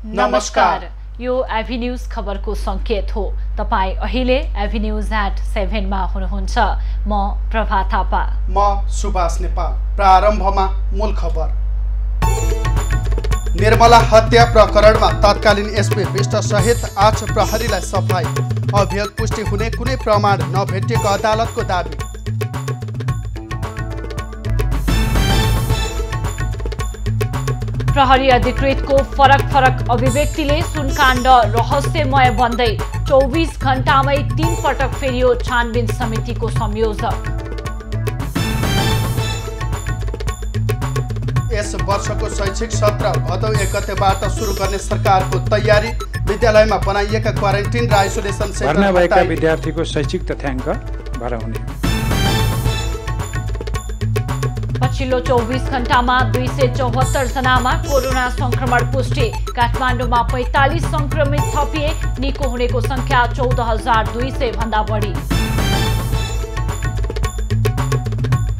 नमस्कार, यो एभिन्यूज खबरको संकेत हो। तपाई अहिले एभिन्यूज@7 मा हुनुहुन्छ। म प्रभा थापा। म सुभाष नेपाल। प्रारम्भमा मूल खबर। निर्मला हत्या प्रकरणमा तत्कालीन एसपी विष्ट सहित 8 प्रहरीलाई सफाई। अभियोग पुष्टि हुने कुनै प्रमाण नभेटिएको अदालतको दाबी। प्रहरी अधिकृतको फरक अभिव्यक्तिले सुनकाण्ड रहस्यमय बन्दै 24 घण्टामै 3 पटक फेरियो छानबिन समितिको संयोजक। यस वर्षको शैक्षिक सत्र भदौ 1 गतेबाट सुरु गर्ने सरकारको तयारी। विद्यालयमा बनाइएका क्वारेन्टिन र आइसोलेसन सेन्टर भर्ना भएका विद्यार्थीको शैक्षिक तथ्याङ्क भराउने। पछिल्लो 24 घण्टामा 274 जनामा कोरोना संक्रमण पुष्टि। काठमाडौँमा 45 संक्रमित थपिए। निको हुनेको संख्या 14,200 भन्दा बढी।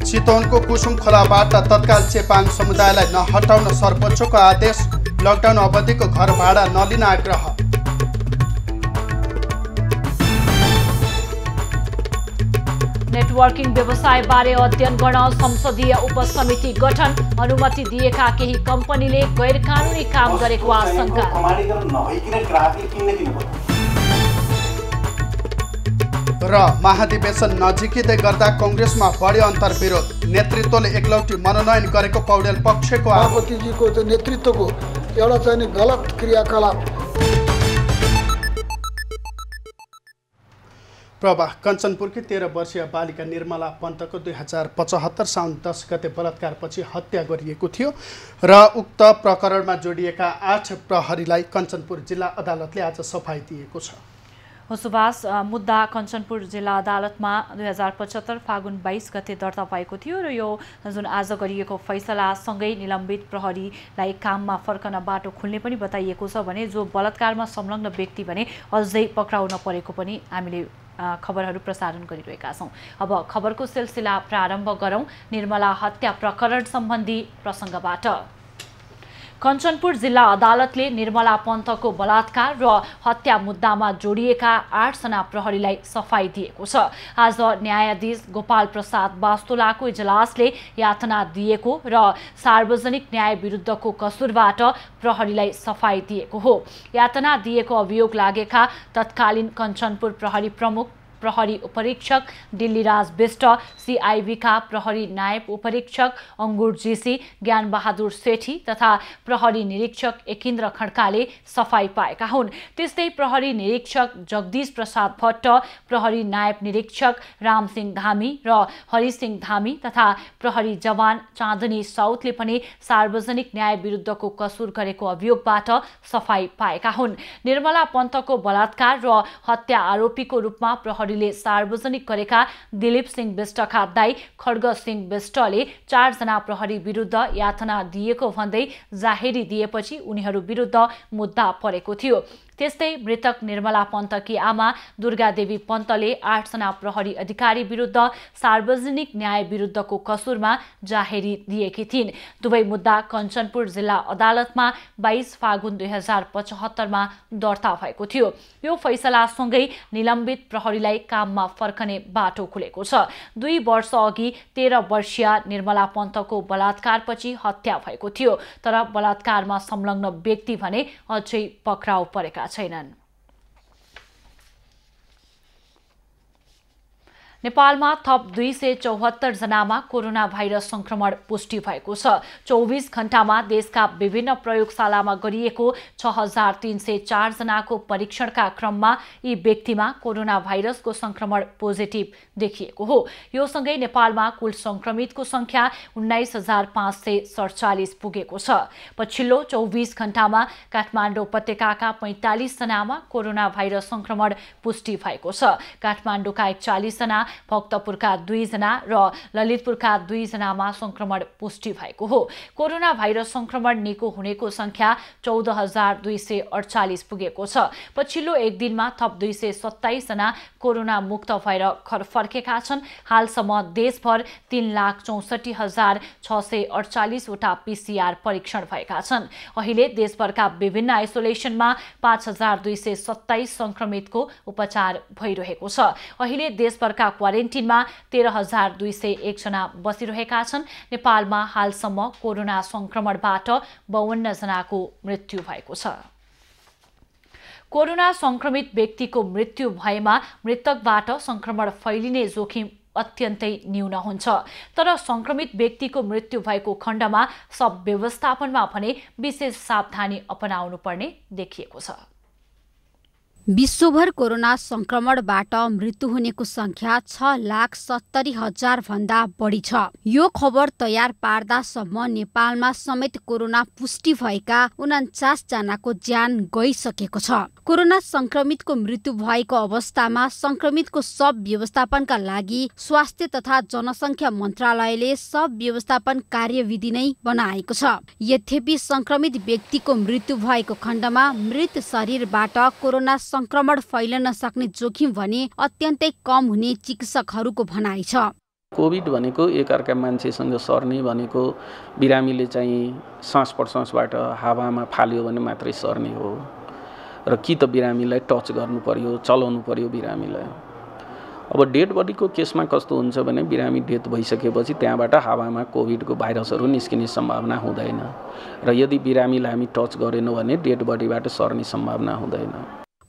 चितवनको कुसुम खोलाबाट तत्काल चेपाङ समुदायलाई नहटाउन सर्वोच्चको आदेश। लकडाउन अवधिको घर भाडा नलिन आग्रह। नेटवर्किङ व्यवसायबारे अध्ययन गर्न संसदीय उपसमिति गठन। अनुमति दिएका केही कम्पनीले गैर कानुनी काम गरेको आशंका। र महाधिवेशन नजिकिँदै गर्दा कङ्ग्रेसमा बढ्यो अन्तर्विरोध। नेतृत्वले एकलौटी मनोनयन गरेको पौडेल पक्षको सभापतिजीको नेतृत्वको एउटा चाहिँ गलत क्रियाकलाप। प्रवाह कञ्चनपुरकी 13 वर्षीय बालिका निर्मला पन्तको 2075 साउन 10 गते बलात्कारपछि हत्या गरिएको थियो र उक्त प्रकरणमा जोडिएका 8 प्रहरीलाई कञ्चनपुर जिल्ला अदालतले आज सफाई दिएको छ। सुभाष, मुद्दा कञ्चनपुर जिल्ला अदालतमा 2075 फागुन 22 गते दर्ता भएको थियो र यो जुन आज गरिएको फैसलासँगै निलम्बित प्रहरीलाई काममा फर्कन बाटो खुल्ने पनि बताइएको छ भने जो बलात्कारमा संलग्न व्यक्ति भने अझै पक्राउ नपरेको पनि हामीले खबरहरू प्रसारण गरिरहेका छौँ। अब खबरको सिलसिला प्रारम्भ गरौँ निर्मला हत्या प्रकरण सम्बन्धी प्रसङ्गबाट। कञ्चनपुर जिल्ला अदालतले निर्मला पन्तको बलात्कार र हत्या मुद्दामा जोडिएका 8 जना प्रहरीलाई सफाई दिएको छ। आज न्यायाधीश गोपाल प्रसाद वास्तोलाको इजलासले यातना दिएको र सार्वजनिक न्याय विरुद्धको कसुरबाट प्रहरीलाई सफाई दिएको हो। यातना दिएको अभियोग लागेका तत्कालीन कञ्चनपुर प्रहरी प्रमुख प्रहरी उपरीक्षक दिल्लीराज विष्ट, सीआईबीका प्रहरी नायब उपरीक्षक अंगुर जीसी, ज्ञानबहादुर सेठी तथा प्रहरी निरीक्षक एकिन्द्र खड्काले सफाई पाएका हुन्। त्यस्तै प्रहरी निरीक्षक जगदीश प्रसाद भट्ट, प्रहरी नायब निरीक्षक रामसिंह धामी र हरिसिंह धामी तथा प्रहरी जवान चाँदनी साउथले पनि सार्वजनिक न्याय विरुद्धको कसुर गरेको अभियोगबाट सफाई पाएका हुन्। निर्मला पन्तको बलात्कार र हत्या आरोपीको रूपमा प्रहरीले सार्वजनिक गरेका दिलीप सिंह विष्टका दाइ खड्ग सिंह विष्टले 4 जना प्रहरी विरुद्ध यातना दिएको भन्दै जाहेरी दिएपछि उनीहरू विरुद्ध मुद्दा परेको थियो। त्यस्तै मृतक निर्मला पन्तकी आमा दुर्गादेवी पन्तले 8 जना प्रहरी अधिकारी विरुद्ध सार्वजनिक न्याय विरुद्धको कसुरमा जाहेरी दिएकी थिइन्। दुवै मुद्दा कञ्चनपुर जिल्ला अदालतमा 22 फागुन 2075 मा दर्ता भएको थियो। यो फैसलासँगै निलम्बित प्रहरीलाई काममा फर्कने बाटो खुलेको छ। 2 वर्ष अघि 13 वर्षीय निर्मला पन्तको बलात्कारपछि हत्या भएको थियो, तर बलात्कारमा संलग्न व्यक्ति भने अझै पक्राउ परेका छैनन्। नेपालमा थप 274 जनामा कोरोना भाइरस संक्रमण पुष्टि भएको छ। 24 घण्टामा देशका विभिन्न प्रयोगशालामा गरिएको 6304 जनाको परीक्षणका क्रममा यी व्यक्तिमा कोरोना भाइरसको संक्रमण पोजिटिभ देखिएको हो। यो सँगै नेपालमा कुल संक्रमितको संख्या 19,547 पुगेको छ। पछिल्लो 24 घण्टामा काठमाडौँ उपत्यकाका 45 जनामा कोरोना भाइरस संक्रमण पुष्टि भएको छ। काठमाडौँका 41 जना, भक्तपुरका 2 जना र ललितपुरका 2 जनामा संक्रमण पुष्टि भएको हो। कोरोना भाइरस संक्रमण निको हुनेको संख्या 14,248 पुगेको छ। पछिल्लो एक दिनमा थप 227 जना कोरोना मुक्त भएर घर फर्केका छन्। हालसम्म देशभर 3,64,648 वटा PCR परीक्षण भएका छन्। अहिले देशभरका विभिन्न आइसोलेसनमा 5,227 संक्रमितको उपचार भइरहेको छ। अहिले देशभरका क्वारेन्टिनमा 13,201 जना बसिरहेका छन्। नेपालमा हालसम्म कोरोना संक्रमणबाट 52 जनाको मृत्यु भएको छ। कोरोना संक्रमित व्यक्तिको मृत्यु भएमा मृतकबाट संक्रमण फैलिने जोखिम अत्यन्तै न्यून हुन्छ। तर संक्रमित व्यक्तिको मृत्यु भएको खण्डमा सब व्यवस्थापनमा भने विशेष सावधानी अपनाउनु पर्ने देखिएको छ। विश्वभर कोरोना संक्रमणबाट मृत्यु हुनेको संख्या 6,70,000 भन्दा बढी छ। यो खबर तयार पार्दासम्म नेपालमा समेत कोरोना पुष्टि भएका 49 जनाको ज्यान गइसकेको छ। कोरोना संक्रमितको मृत्यु भएको अवस्थामा संक्रमितको शव व्यवस्थापनका लागि स्वास्थ्य तथा जनसङ्ख्या मन्त्रालयले शव व्यवस्थापन कार्यविधि नै बनाएको छ। यद्यपि संक्रमित व्यक्तिको मृत्यु भएको खण्डमा मृत शरीरबाट कोरोना संक्रमण फैलन सक्ने जोखिम भने अत्यन्तै कम हुने चिकित्सकहरूको भनाइ छ। कोभिड भनेको एकअर्का मान्छेसँग सर्ने भनेको बिरामीले चाहिँ सास प्रश्वासबाट हावामा फाल्यो भने मात्रै सर्ने हो र कि त बिरामीलाई टच गर्नु पर्यो, चलाउनु पर्यो बिरामीलाई। अब डेड बडीको केसमा कस्तो हुन्छ भने बिरामी डेथ भइसकेपछि त्यहाँबाट हावामा कोभिडको भाइरसहरू निस्किने सम्भावना हुँदैन र यदि बिरामीलाई हामी टच गरेनौँ भने डेड बडीबाट सर्ने सम्भावना हुँदैन।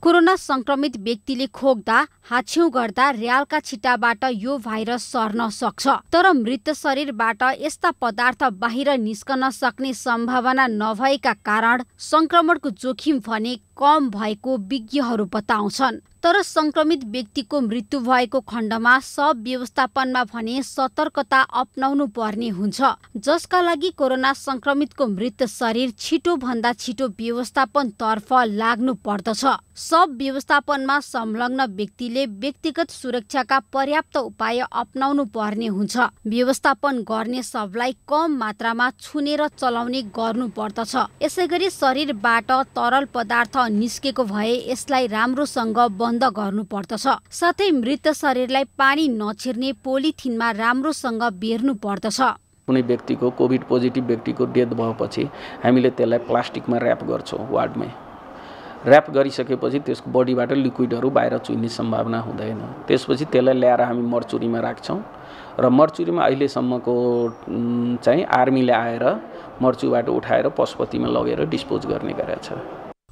कोरोना संक्रमित व्यक्तिले खोक्दा, हाछ्यौं गर्दा र्यालका छिटाबाट यो भाइरस सर्न सक्छ। तर मृत शरीरबाट यस्ता पदार्थ बाहिर निस्कन सक्ने सम्भावना नभएका कारण संक्रमणको जोखिम भने कम भएको विज्ञहरू बताउँछन्। तर संक्रमित व्यक्तिको मृत्यु भएको खण्डमा शव व्यवस्थापनमा भने सतर्कता अपनाउनु पर्ने हुन्छ, जसका लागि कोरोना संक्रमितको मृत शरीर छिटो भन्दा छिटो व्यवस्थापन तर्फ लाग्नु पर्दछ। शव व्यवस्थापनमा संलग्न व्यक्तिले व्यक्तिगत सुरक्षाका पर्याप्त उपाय अपनाउनु पर्ने हुन्छ। व्यवस्थापन गर्ने शवलाई कम मात्रामा छुने र चलाउने गर्नु पर्दछ। यसैगरी शरीरबाट तरल पदार्थ निस्केको भए यसलाई राम्रोसँग बन्द गर्नु पर्दछ। साथै मृत शरीरलाई पानी नछिर्ने पोलिथिनमा राम्रोसँग बेर्नु पर्दछ। कुनै व्यक्तिको कोभिड पोजिटिभ व्यक्तिको डेथ भएपछि हामीले त्यसलाई प्लास्टिकमा र्याप गर्छौँ। वार्डमै र्याप गरिसकेपछि त्यसको बडीबाट लिक्विडहरू बाहिर चुइने सम्भावना हुँदैन। त्यसपछि त्यसलाई ल्याएर हामी मर्चुरीमा राख्छौँ र मर्चुरीमा अहिलेसम्मको चाहिँ आर्मीले आएर मर्चुबाट उठाएर पशुपतिमा लगेर डिस्पोज गर्ने गरेको छ।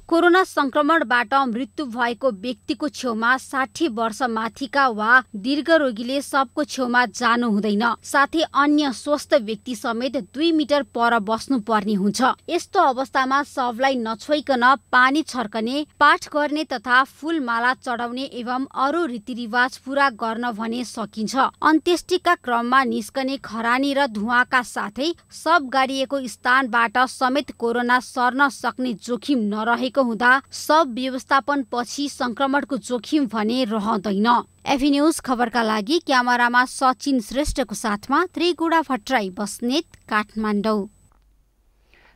कोरोना संक्रमणबाट मृत्यु भएको व्यक्तिको छेउमा 60 वर्ष माथिका वा दीर्घ रोगीले सबको छेउमा जानु हुँदैन। साथै अन्य स्वस्थ व्यक्ति समेत 2 मिटर पर बस्नु पर्ने हुन्छ। यस्तो अवस्थामा शवलाई नछोइकन पानी छर्कने, पाठ गर्ने तथा फूलमाला चढाउने एवं अरू रीतिरिवाज पूरा गर्न भने सकिन्छ। अन्त्येष्टिका क्रममा निस्कने खरानी र धुवाका साथै शव गाडिएको स्थानबाट समेत कोरोना सर्न सक्ने जोखिम नरहेको हुँदा शव व्यवस्थापन पछि संक्रमणको जोखिम भने रहँदैन। एभी न्यूज खबरका लागि क्यामेरामा सचिन श्रेष्ठको साथमा त्रिगुडा भट्टराई, बस्नेत, काठमाडौँ।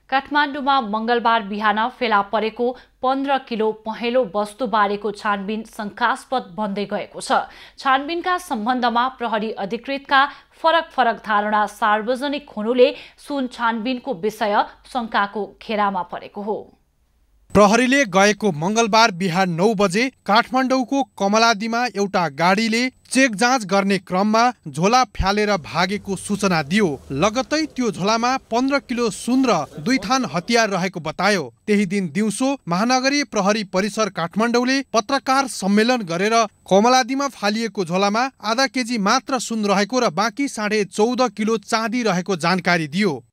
काठमाडौँमा मंगलबार बिहान फेला परेको 15 किलो पहेँलो वस्तु बारेको छानबिन शंकास्पद बन्दै गएको छ। छानबिनका सम्बन्धमा प्रहरी अधिकृतका फरक धारणा सार्वजनिक हुनुले सुन छानबिनको विषय शंकाको घेरामा परेको हो। प्रहरीले गएको मंगलबार बिहान 9 बजे काठमाडौँको कमलादीमा एउटा गाडीले चेक जाँच गर्ने क्रममा झोला फ्यालेर भागेको सूचना दियो। लगत्तै त्यो झोलामा 15 किलो सुन र 2 थान हतियार रहेको बतायो। त्यही दिन दिउँसो महानगरीय प्रहरी परिसर काठमाडौँले पत्रकार सम्मेलन गरेर कमलादीमा फालिएको झोलामा आधा केजी मात्र सुन रहेको र बाँकी 14.5 किलो चाँदी रहेको जानकारी दियो।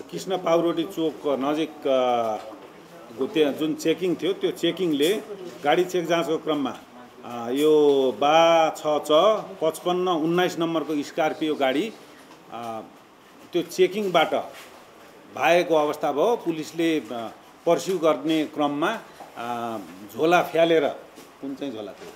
कृष्ण पाउरोटी चोक नजिक जुन चेकिङ थियो त्यो चेकिङले गाडी चेक जाँचको क्रममा यो 565519 नम्बरको स्कर्पियो गाडी त्यो चेकिङबाट भागेको अवस्था भयो। पुलिसले पर्स्यु गर्ने क्रममा झोला फ्यालेर, कुन चाहिँ झोला थियो,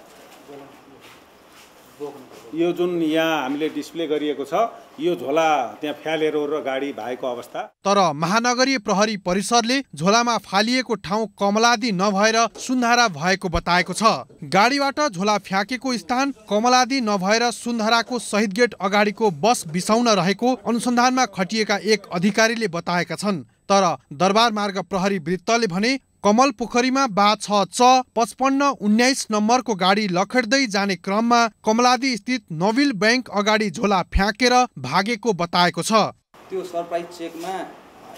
यो जुन यहाँ हामीले डिस्प्ले गरिएको छ यो झोला त्यहाँ फ्यालेर र गाडी भएको अवस्था। तर महानगरीय प्रहरी परिसरले झोलामा फालिएको ठाउँ कमलादी नभएर सुन्धारा भएको बताएको छ। गाडीबाट झोला फ्याँकेको स्थान कमलादी नभएर सुन्धाराको शहीद गेट अगाडिको बस बिसाउन रहेको अनुसन्धानमा खटिएका एक अधिकारीले बताएका छन्। तर दरबार मार्ग प्रहरी वृत्तले भने कमल पोखरीमा बा 6-55-19 नम्बरको गाडी लखेड्दै जाने क्रममा कमलादी स्थित नोबेल बैंक अगाडि झोला फ्याँकेर भागेको बताएको छ। त्यो सरप्राइज चेकमा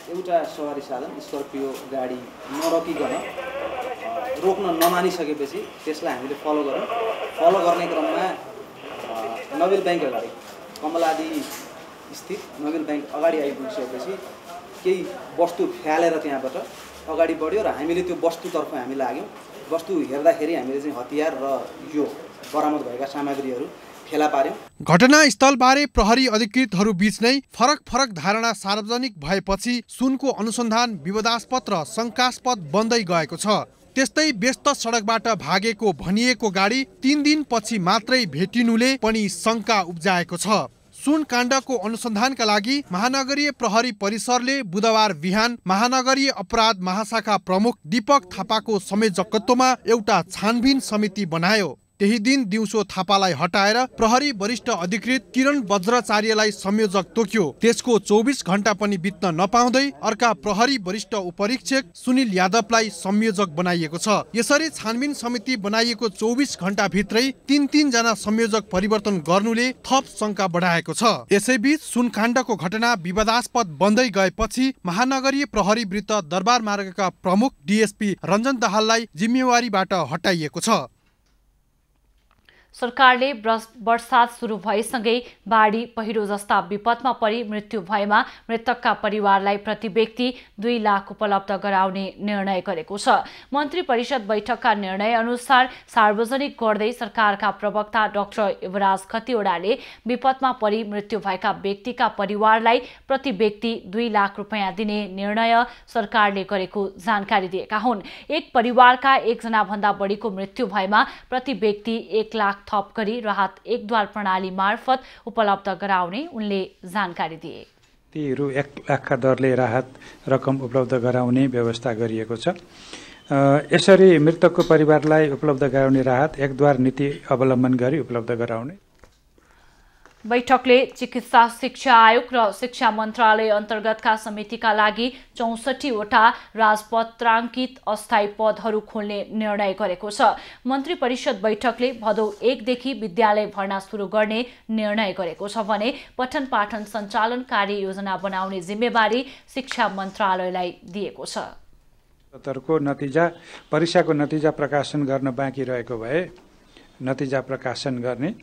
एउटा सवारी साधन स्कर्पियो गाडी नरोकिकन रोक्न नमानिसकेपछि त्यसलाई हामीले फलो गर्यौं। फलो गर्ने क्रममा नोबेल बैंक अगाडि कमलादी स्थित नोबेल बैंक अगाडि आइपुगिसकेपछि केही वस्तु फ्यालेर त्यहाँबाट अगाडि बढ्यो र हामीले त्यो वस्तुतर्फ हामी लाग्यौं। वस्तु हेर्दाखेरि हामीले चाहिँ हतियार र यो बरामद भएका सामग्रीहरू फेला पार्यौं। घटनास्थलबारे प्रहरी अधिकृतहरू बीच नै फरक धारणा सार्वजनिक भएपछि सुनको अनुसन्धान विवादास्पद र शंकास्पद बन्दै गएको छ। त्यस्तै व्यस्त सडकबाट भागेको भनिएको गाडी 3 दिनपछि मात्रै भेटिनुले पनि शंका उब्जाएको छ। सुन काण्डको अनुसन्धानका लागि महानगरीय प्रहरी परिसरले बुधबार बिहान महानगरीय अपराध महाशाखा प्रमुख दीपक थापाको संयोजकत्वमा एउटा छानबिन समिति बनायो। त्यही दिन दिउँसो थापालाई हटाएर प्रहरी वरिष्ठ अधिकृत किरण वज्राचार्यलाई संयोजक तोक्यो। त्यसको 24 घण्टा पनि बित्न नपाउँदै अर्का प्रहरी वरिष्ठ उपरीक्षक सुनिल यादवलाई संयोजक बनाइएको छ। यसरी छानबिन समिति बनाइएको 24 घण्टा भित्रै 3 जना संयोजक परिवर्तन गर्नुले थप शंका बढाएको छ। यसैबीच सुनकाण्डको घटना विवादास्पद बन्दै गएपछि महानगरीय प्रहरी वृत्त दरबार मार्गका प्रमुख डीएसपी रञ्जन दाहाललाई जिम्मेवारीबाट हटाइएको छ। सरकारले वर्षात सुरु भएसँगै बाढी पहिरो जस्ता विपदमा परि मृत्यु भएमा मृतकका परिवारलाई प्रति व्यक्ति 2 लाख उपलब्ध गराउने निर्णय गरेको छ। मन्त्री परिषद बैठकका निर्णय अनुसार सार्वजनिक गर्दै सरकारका प्रवक्ता डाक्टर युवराज खतिवडाले विपदमा परि मृत्यु भएका व्यक्तिका परिवारलाई प्रति व्यक्ति 2 लाख रुपैयाँ दिने निर्णय सरकारले गरेको जानकारी दिएका हुन्। एक परिवारका 1 जना भन्दा बढीको मृत्यु भएमा प्रति व्यक्ति 1 लाख थप गरी राहत एकद्वार प्रणाली मार्फत उपलब्ध गराउने उनले जानकारी दिए। ती रु 1 लाखका दरले राहत रकम उपलब्ध गराउने व्यवस्था गरिएको छ। यसरी मृतकको परिवारलाई उपलब्ध गराउने राहत एकद्वार नीति अवलम्बन गरी उपलब्ध गराउने। बैठकले चिकित्सा शिक्षा आयोग र शिक्षा मन्त्रालय अन्तर्गतका समितिका लागि 64 वटा राजपत्राङ्कित अस्थायी पदहरू खोल्ने निर्णय गरेको छ। मन्त्री परिषद बैठकले भदौ 1 देखि विद्यालय भर्ना सुरु गर्ने निर्णय गरेको छ भने पठन पाठन सञ्चालन कार्य योजना बनाउने जिम्मेवारी शिक्षा मन्त्रालयलाई दिएको छ। को नतिजा परीक्षाको नतिजा प्रकाशन गर्न बाँकी रहेको भए नतिजा प्रकाशन गर्ने।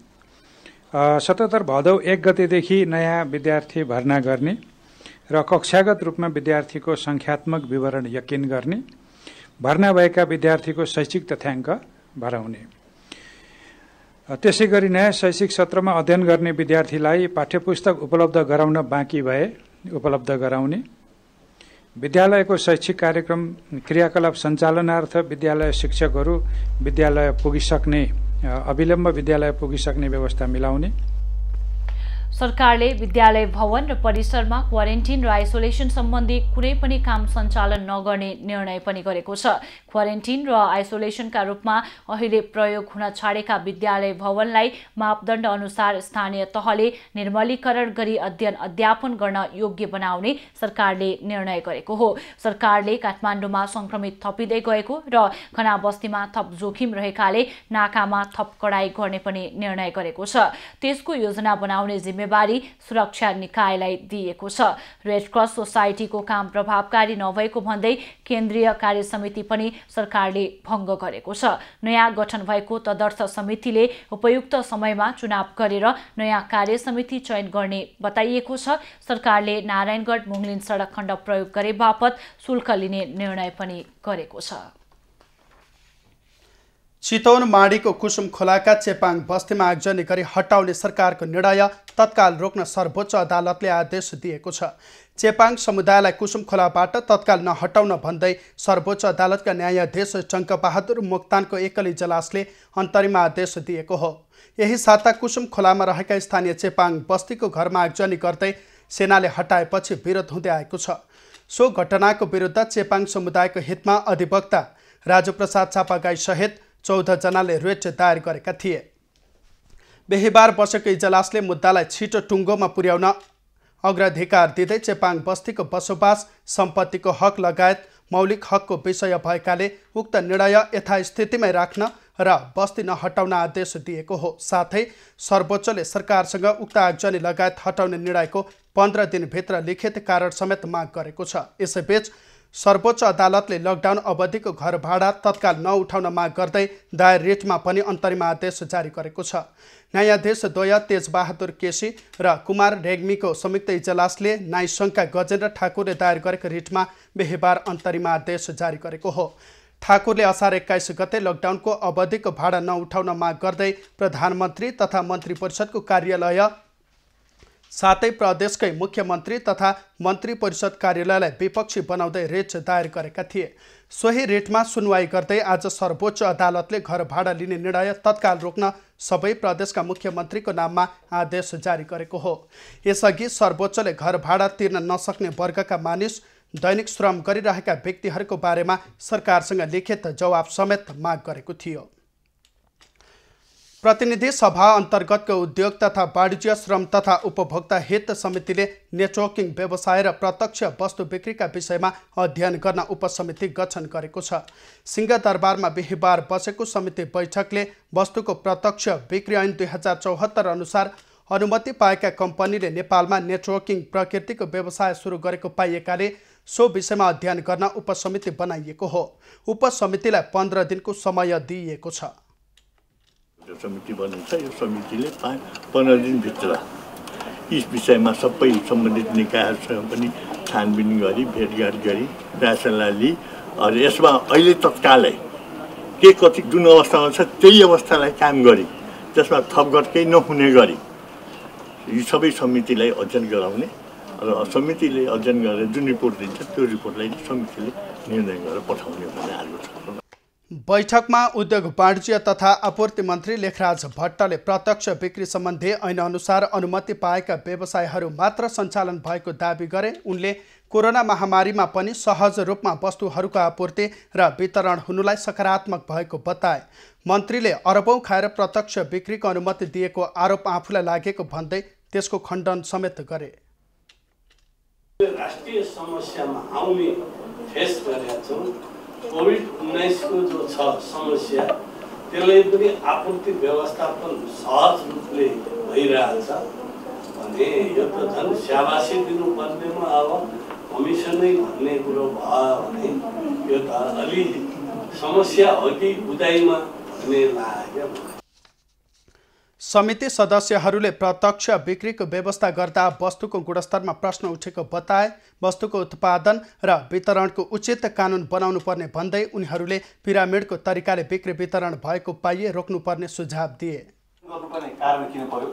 77 भदौ 1 गतेदेखि नयाँ विद्यार्थी भर्ना गर्ने र कक्षागत रूपमा विद्यार्थीको संख्यात्मक विवरण यकिन गर्ने। भर्ना भएका विद्यार्थीको शैक्षिक तथ्याङ्क भराउने। त्यसैगरी नयाँ शैक्षिक सत्रमा अध्ययन गर्ने विद्यार्थीलाई पाठ्यपुस्तक उपलब्ध गराउन बाँकी भए उपलब्ध गराउने। विद्यालयको शैक्षिक कार्यक्रम क्रियाकलाप सञ्चालनार्थ विद्यालय शिक्षकहरू विद्यालय पुगिसक्ने अविलम्ब विद्यालय पुगिसक्ने व्यवस्था मिलाउने। सरकारले विद्यालय भवन र परिसरमा क्वारेन्टिन र आइसोलेसन सम्बन्धी कुनै पनि काम सञ्चालन नगर्ने निर्णय पनि गरेको छ। क्वारेन्टिन र आइसोलेसनका रूपमा अहिले प्रयोग हुन छाडेका विद्यालय भवनलाई मापदण्ड अनुसार स्थानीय तहले निर्मलीकरण गरी अध्ययन अध्यापन गर्न योग्य बनाउने सरकारले निर्णय गरेको हो। सरकारले काठमाडौँमा संक्रमित थपिँदै गएको र घना बस्तीमा थप जोखिम रहेकाले नाकामा थप कडाई गर्ने पनि निर्णय गरेको छ। त्यसको योजना बनाउने जिम्मेवारी सुरक्षा निकायलाई दिएको छ। रेड क्रस सोसाइटीको काम प्रभावकारी नभएको भन्दै केन्द्रीय कार्य समिति पनि सरकारले भङ्ग गरेको छ। नयाँ गठन भएको तदर्थ समितिले उपयुक्त समयमा चुनाव गरेर नयाँ कार्य समिति चयन गर्ने बताइएको छ। सरकारले नारायणगढ मुङलिन सडक खण्ड प्रयोग गरे बापत शुल्क लिने निर्णय पनि गरेको छ। चितवन माडीको कुसुम खोलाका चेपाङ बस्तीमा आगजनी गरी हटाउने सरकारको निर्णय तत्काल रोक्न सर्वोच्च अदालतले आदेश दिएको छ। चेपाङ समुदायलाई कुसुम खोलाबाट तत्काल नहटाउन भन्दै सर्वोच्च अदालतका न्यायाधीश टङ्कबहादुर मोक्तानको एकल इजलासले अन्तरिम आदेश दिएको हो। यही साता कुसुम खोलामा रहेका स्थानीय चेपाङ बस्तीको घरमा आगजनी गर्दै सेनाले हटाएपछि विरोध हुँदै आएको छ। सो घटनाको विरुद्ध चेपाङ समुदायको हितमा अधिवक्ता राजु प्रसाद चापागाई सहित 14 जनाले रिट दायर गरेका थिए। बिहिबार बसेको इजलासले मुद्दालाई छिटो टुङ्गोमा पुर्याउन अग्राधिकार दिँदै चेपाङ बस्तीको बसोबास, सम्पत्तिको हक लगायत मौलिक हकको विषय भएकाले उक्त निर्णय यथास्थितिमै राख्न र बस्ती नहटाउन आदेश दिएको हो। साथै सर्वोच्चले सरकारसँग उक्त आगजनी लगायत हटाउने निर्णयको 15 दिनभित्र लिखित कारण समेत माग गरेको छ। यसैबीच सर्वोच्च अदालतले लकडाउन अवधिको घर भाडा तत्काल नउठाउन माग गर्दै दायर रिटमा पनि अन्तरिम आदेश जारी गरेको छ। न्यायाधीश द्वय तेजबहादुर केसी र कुमार रेग्मीको संयुक्त इजलासले न्यायसङ्घका गजेन्द्र ठाकुरले दायर गरेको रिटमा बिहिबार अन्तरिम आदेश जारी गरेको हो। ठाकुरले असार 21 गते लकडाउनको अवधिको भाडा नउठाउन माग गर्दै प्रधानमन्त्री तथा मन्त्री परिषदको कार्यालय साथै प्रदेशकै मुख्यमन्त्री तथा मन्त्री परिषद कार्यालयलाई विपक्षी बनाउँदै रिट दायर गरेका थिए। सोही रिटमा सुनवाई गर्दै आज सर्वोच्च अदालतले घर भाडा लिने निर्णय तत्काल रोक्न सबै प्रदेशका मुख्यमन्त्रीको नाममा आदेश जारी गरेको हो। यसअघि सर्वोच्चले घर भाडा तिर्न नसक्ने वर्गका मानिस, दैनिक श्रम गरिरहेका व्यक्तिहरूको बारेमा सरकारसँग लिखित जवाब समेत माग गरेको थियो। प्रतिनिधि सभा अन्तर्गतको उद्योग तथा वाणिज्य, श्रम तथा उपभोक्ता हित समितिले नेटवर्किङ व्यवसाय र प्रत्यक्ष वस्तु बिक्रीका विषयमा अध्ययन गर्न उपसमिति गठन गरेको छ। सिंहदरबारमा बिहिबार बसेको समिति बैठकले वस्तुको प्रत्यक्ष बिक्री ऐन 2074 अनुसार अनुमति पाएका कम्पनीले नेपालमा नेटवर्किङ प्रकृतिको व्यवसाय सुरु गरेको पाइएकाले सो विषयमा अध्ययन गर्न उपसमिति बनाइएको हो। उपसमितिलाई 15 दिनको समय दिइएको छ। समिति बनिन्छ। यो समितिले 15 दिनभित्र यस विषयमा सबै सम्बन्धित निकायहरूसँग पनि छानबिन गरी भेटघाट गरी फैसला लिई यसमा अहिले तत्कालै के कति जुन अवस्थामा छ त्यही अवस्थालाई काम गरी त्यसमा थपघट केही नहुने गरी यी सबै समितिलाई अध्ययन गराउने र समितिले अध्ययन गरेर जुन रिपोर्ट दिन्छ त्यो रिपोर्टलाई समितिले निर्णय गरेर पठाउने भन्ने आग्रह छ। बैठकमा उद्योग वाणिज्य तथा आपूर्ति मन्त्री लेखराज भट्टले प्रत्यक्ष बिक्री सम्बन्धी ऐन अनुसार अनुमति पाएका व्यवसायहरू मात्र सञ्चालन भएको दावी गरे। उनले कोरोना महामारीमा पनि सहज रूपमा वस्तुहरूको आपूर्ति र वितरण हुनुलाई सकारात्मक भएको बताए। मन्त्रीले अरबौं खाएर प्रत्यक्ष बिक्रीको अनुमति दिएको आरोप आफूलाई लागेको भन्दै त्यसको खण्डन समेत गरे। राष्ट्रिय समस्यामा आउने फेस गरेका छौँ। कोभिड-19 को जो छ समस्या त्यसलाई पनि आपूर्ति व्यवस्थापन सहज रूपले भइरहेछ भने यो त झन् स्याबासी दिनुपर्नेमा अब कमिसनै भन्ने कुरो भयो भने यो त अलि समस्या हो कि बुझाइमा भन्ने लाग्यो। समिति सदस्यहरूले प्रत्यक्ष बिक्रीको व्यवस्था गर्दा वस्तुको गुणस्तरमा प्रश्न उठेको बताए। वस्तुको उत्पादन र वितरणको उचित कानुन बनाउनु पर्ने भन्दै उनीहरूले पिरामिडको तरिकाले बिक्री वितरण भएको पाइए रोक्नुपर्ने सुझाव दिए। गर्नुपर्ने कारण किन पर्यो?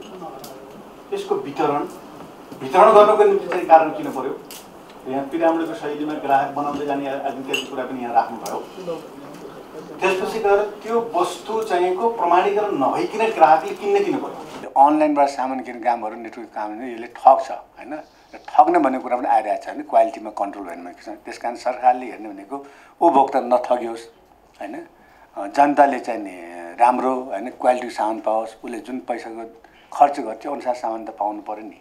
यसको वितरण गर्नको निम्ति चाहिँ कारण किन पर्यो? यहाँ पिरामिडको शैलीमा ग्राहक बनाउँदै जाने आदित्य कुरा पनि यहाँ राख्नुभयो। त्यसपछि गएर त्यो वस्तु चाहिएको प्रमाणीकरण नभइकन ग्राहकले किन्न किन पर्यो? अनलाइनबाट सामान किन्ने कामहरू नेटवर्क काम यसले ठग्छ हैन, ठग्ने भन्ने कुरा पनि आइरहेको छ नि, क्वालिटीमा कन्ट्रोल भएन भनेको छ। त्यसकारण सरकारले हेर्ने भनेको उपभोक्ता नठगियोस् हैन, जनताले चाहिँ नि राम्रो हैन क्वालिटीको सामान पाओस्, उसले जुन पैसाको खर्च गर्छ अनुसार सामान त पाउनु पर्यो नि।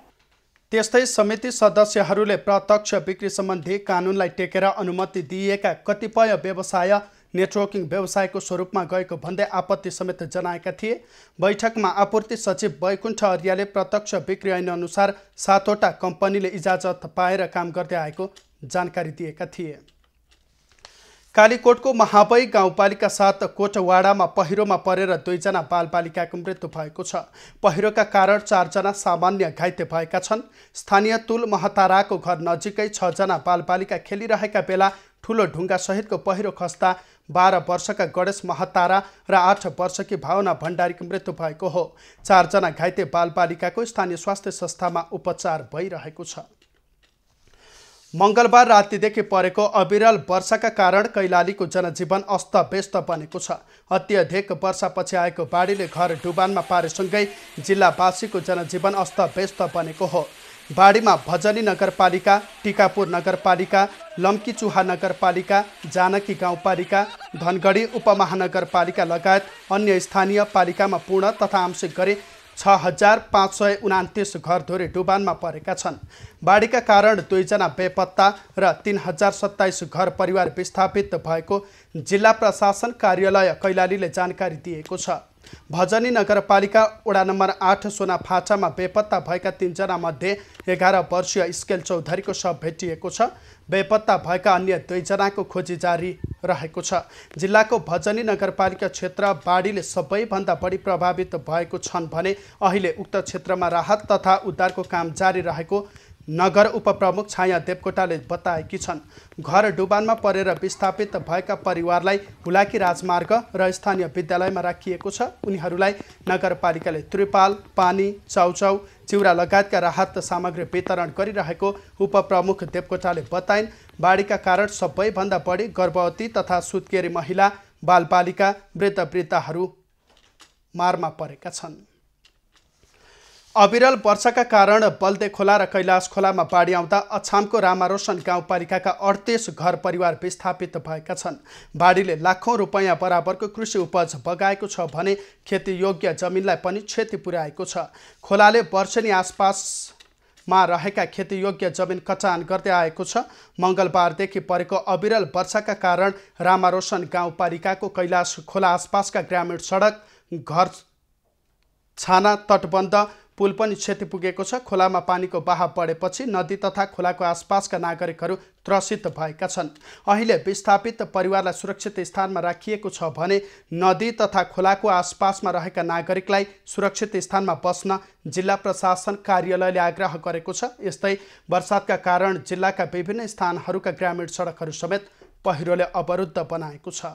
त्यस्तै समिति सदस्यहरूले प्रत्यक्ष बिक्री सम्बन्धी कानुनलाई टेकेर अनुमति दिएका कतिपय व्यवसाय नेटवर्किङ व्यवसायको स्वरूपमा गएको भन्दै आपत्ति समेत जनाएका थिए। बैठकमा आपूर्ति सचिव वैकुण्ठ अर्याले प्रत्यक्ष बिक्री ऐन अनुसार 7वटा कम्पनीले इजाजत पाएर काम गर्दै आएको जानकारी दिएका थिए। कालीकोटको महाबई गाउँपालिका 7 कोटवाडामा पहिरोमा परेर 2 जना बालबालिकाको मृत्यु भएको छ। पहिरोका कारण 4 जना सामान्य घाइते भएका छन्। स्थानीय तुल महताराको घर नजिकै 6 जना बालबालिका खेलिरहेका बेला ठुलो ढुङ्गा सहितको पहिरो खस्दा 12 वर्षका गणेश महतारा र 8 वर्षकी भावना भण्डारीको मृत्यु भएको हो। 4 जना घाइते बालबालिकाको स्थानीय स्वास्थ्य संस्थामा उपचार भइरहेको छ। मङ्गलबार रातिदेखि परेको अविरल वर्षाका कारण कैलालीको जनजीवन अस्तव्यस्त बनेको छ। अत्यधिक वर्षापछि आएको बाढीले घर डुबानमा पारेसँगै जिल्लावासीको जनजीवन अस्तव्यस्त बनेको हो। बाढीमा भजनी नगरपालिका, टिकापुर नगरपालिका, लम्कीचुहा नगरपालिका, जानकी गाउँपालिका, धनगढी उपमहानगरपालिका लगायत अन्य स्थानीय पालिकामा पूर्ण तथा आंशिक गरी 6529 घरधुरी डुबानमा परेका छन्। बाढीका कारण 2 जना बेपत्ता र 3027 घर परिवार विस्थापित भएको जिल्ला प्रशासन कार्यालय कैलालीले जानकारी दिएको छ। भजनी नगरपालिका वडा नम्बर 8 सोनाफाटामा बेपत्ता भएका 3 जना मध्ये 11 वर्षीय स्केल चौधरीको शव भेटिएको छ। बेपत्ता भएका अन्य 2 जनाको खोजी जारी रहेको छ। जिल्लाको भजनी नगरपालिका क्षेत्र बाढीले सबैभन्दा बढी प्रभावित भएको छन् भने अहिले उक्त क्षेत्रमा राहत तथा उद्धारको काम जारी रहेको नगर उपप्रमुख छाया देवकोटाले बताएकी छन्। घर डुबानमा परेर विस्थापित भएका परिवारलाई हुलाकी राजमार्ग र स्थानीय विद्यालयमा राखिएको छ। उनीहरूलाई नगरपालिकाले त्रिपाल, पानी, चाउचाउ, चिउरा लगायतका राहत सामग्री वितरण गरिरहेको उपप्रमुख देवकोटाले बताइन्। बाढीका कारण सबैभन्दा बढी गर्भवती तथा सुत्केरी महिला, बालबालिका, वृद्धवृद्धाहरू मारमा परेका छन्। अविरल वर्षाका कारण बल्दे खोला र कैलाश खोलामा बाढी आउँदा अछामको रामारोशन गाउँपालिकाका 38 घर परिवार विस्थापित भएका छन्। बाढीले लाखौं रुपैयाँ बराबरको कृषि उपज बगाएको छ भने खेतीयोग्य जमिनलाई पनि क्षति पुर्याएको छ। खोलाले वर्षेनी आसपासमा रहेका खेतीयोग्य जमिन कचान गर्दै आएको छ। मङ्गलबारदेखि परेको अविरल वर्षाका कारण रामारोशन गाउँपालिकाको कैलाश खोला आसपासका ग्रामीण सडक, घर छाना, तटबन्ध, पुल पनि क्षति पुगेको छ। खोलामा पानीको बहाव बढेपछि नदी तथा खोलाको आसपासका नागरिकहरू त्रसित भएका छन्। अहिले विस्थापित परिवारलाई सुरक्षित स्थानमा राखिएको छ भने नदी तथा खोलाको आसपासमा रहेका नागरिकलाई सुरक्षित स्थानमा बस्न जिल्ला प्रशासन कार्यालयले आग्रह गरेको छ। यस्तै वर्षातका कारण जिल्लाका विभिन्न स्थानहरूका ग्रामीण सडकहरू समेत पहिरोले अवरुद्ध बनाएको छ।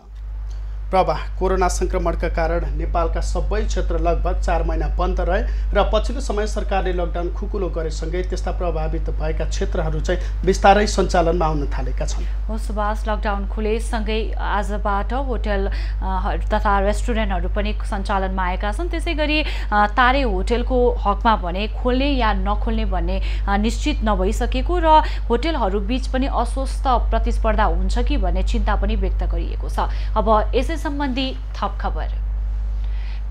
प्रभा कोरोना संक्रमणका कारण नेपालका सबै क्षेत्र लगभग 4 महिना बन्द रहे र पछिल्लो समय सरकारले लकडाउन खुकुलो गरेसँगै त्यस्ता प्रभावित भएका क्षेत्रहरू चाहिँ बिस्तारै सञ्चालनमा आउन थालेका छन्। हो सुभाष, लकडाउन खुलेसँगै आजबाट होटल तथा रेस्टुरेन्टहरू पनि सञ्चालनमा आएका छन्। त्यसैगरी तारे होटलको हकमा भने खोल्ने या नखोल्ने भन्ने निश्चित नभइसकेको र होटलहरू बीच पनि अस्वस्थ प्रतिस्पर्धा हुन्छ कि भन्ने चिन्ता पनि व्यक्त गरिएको छ। अब यसै सम्बन्धी थप खबर।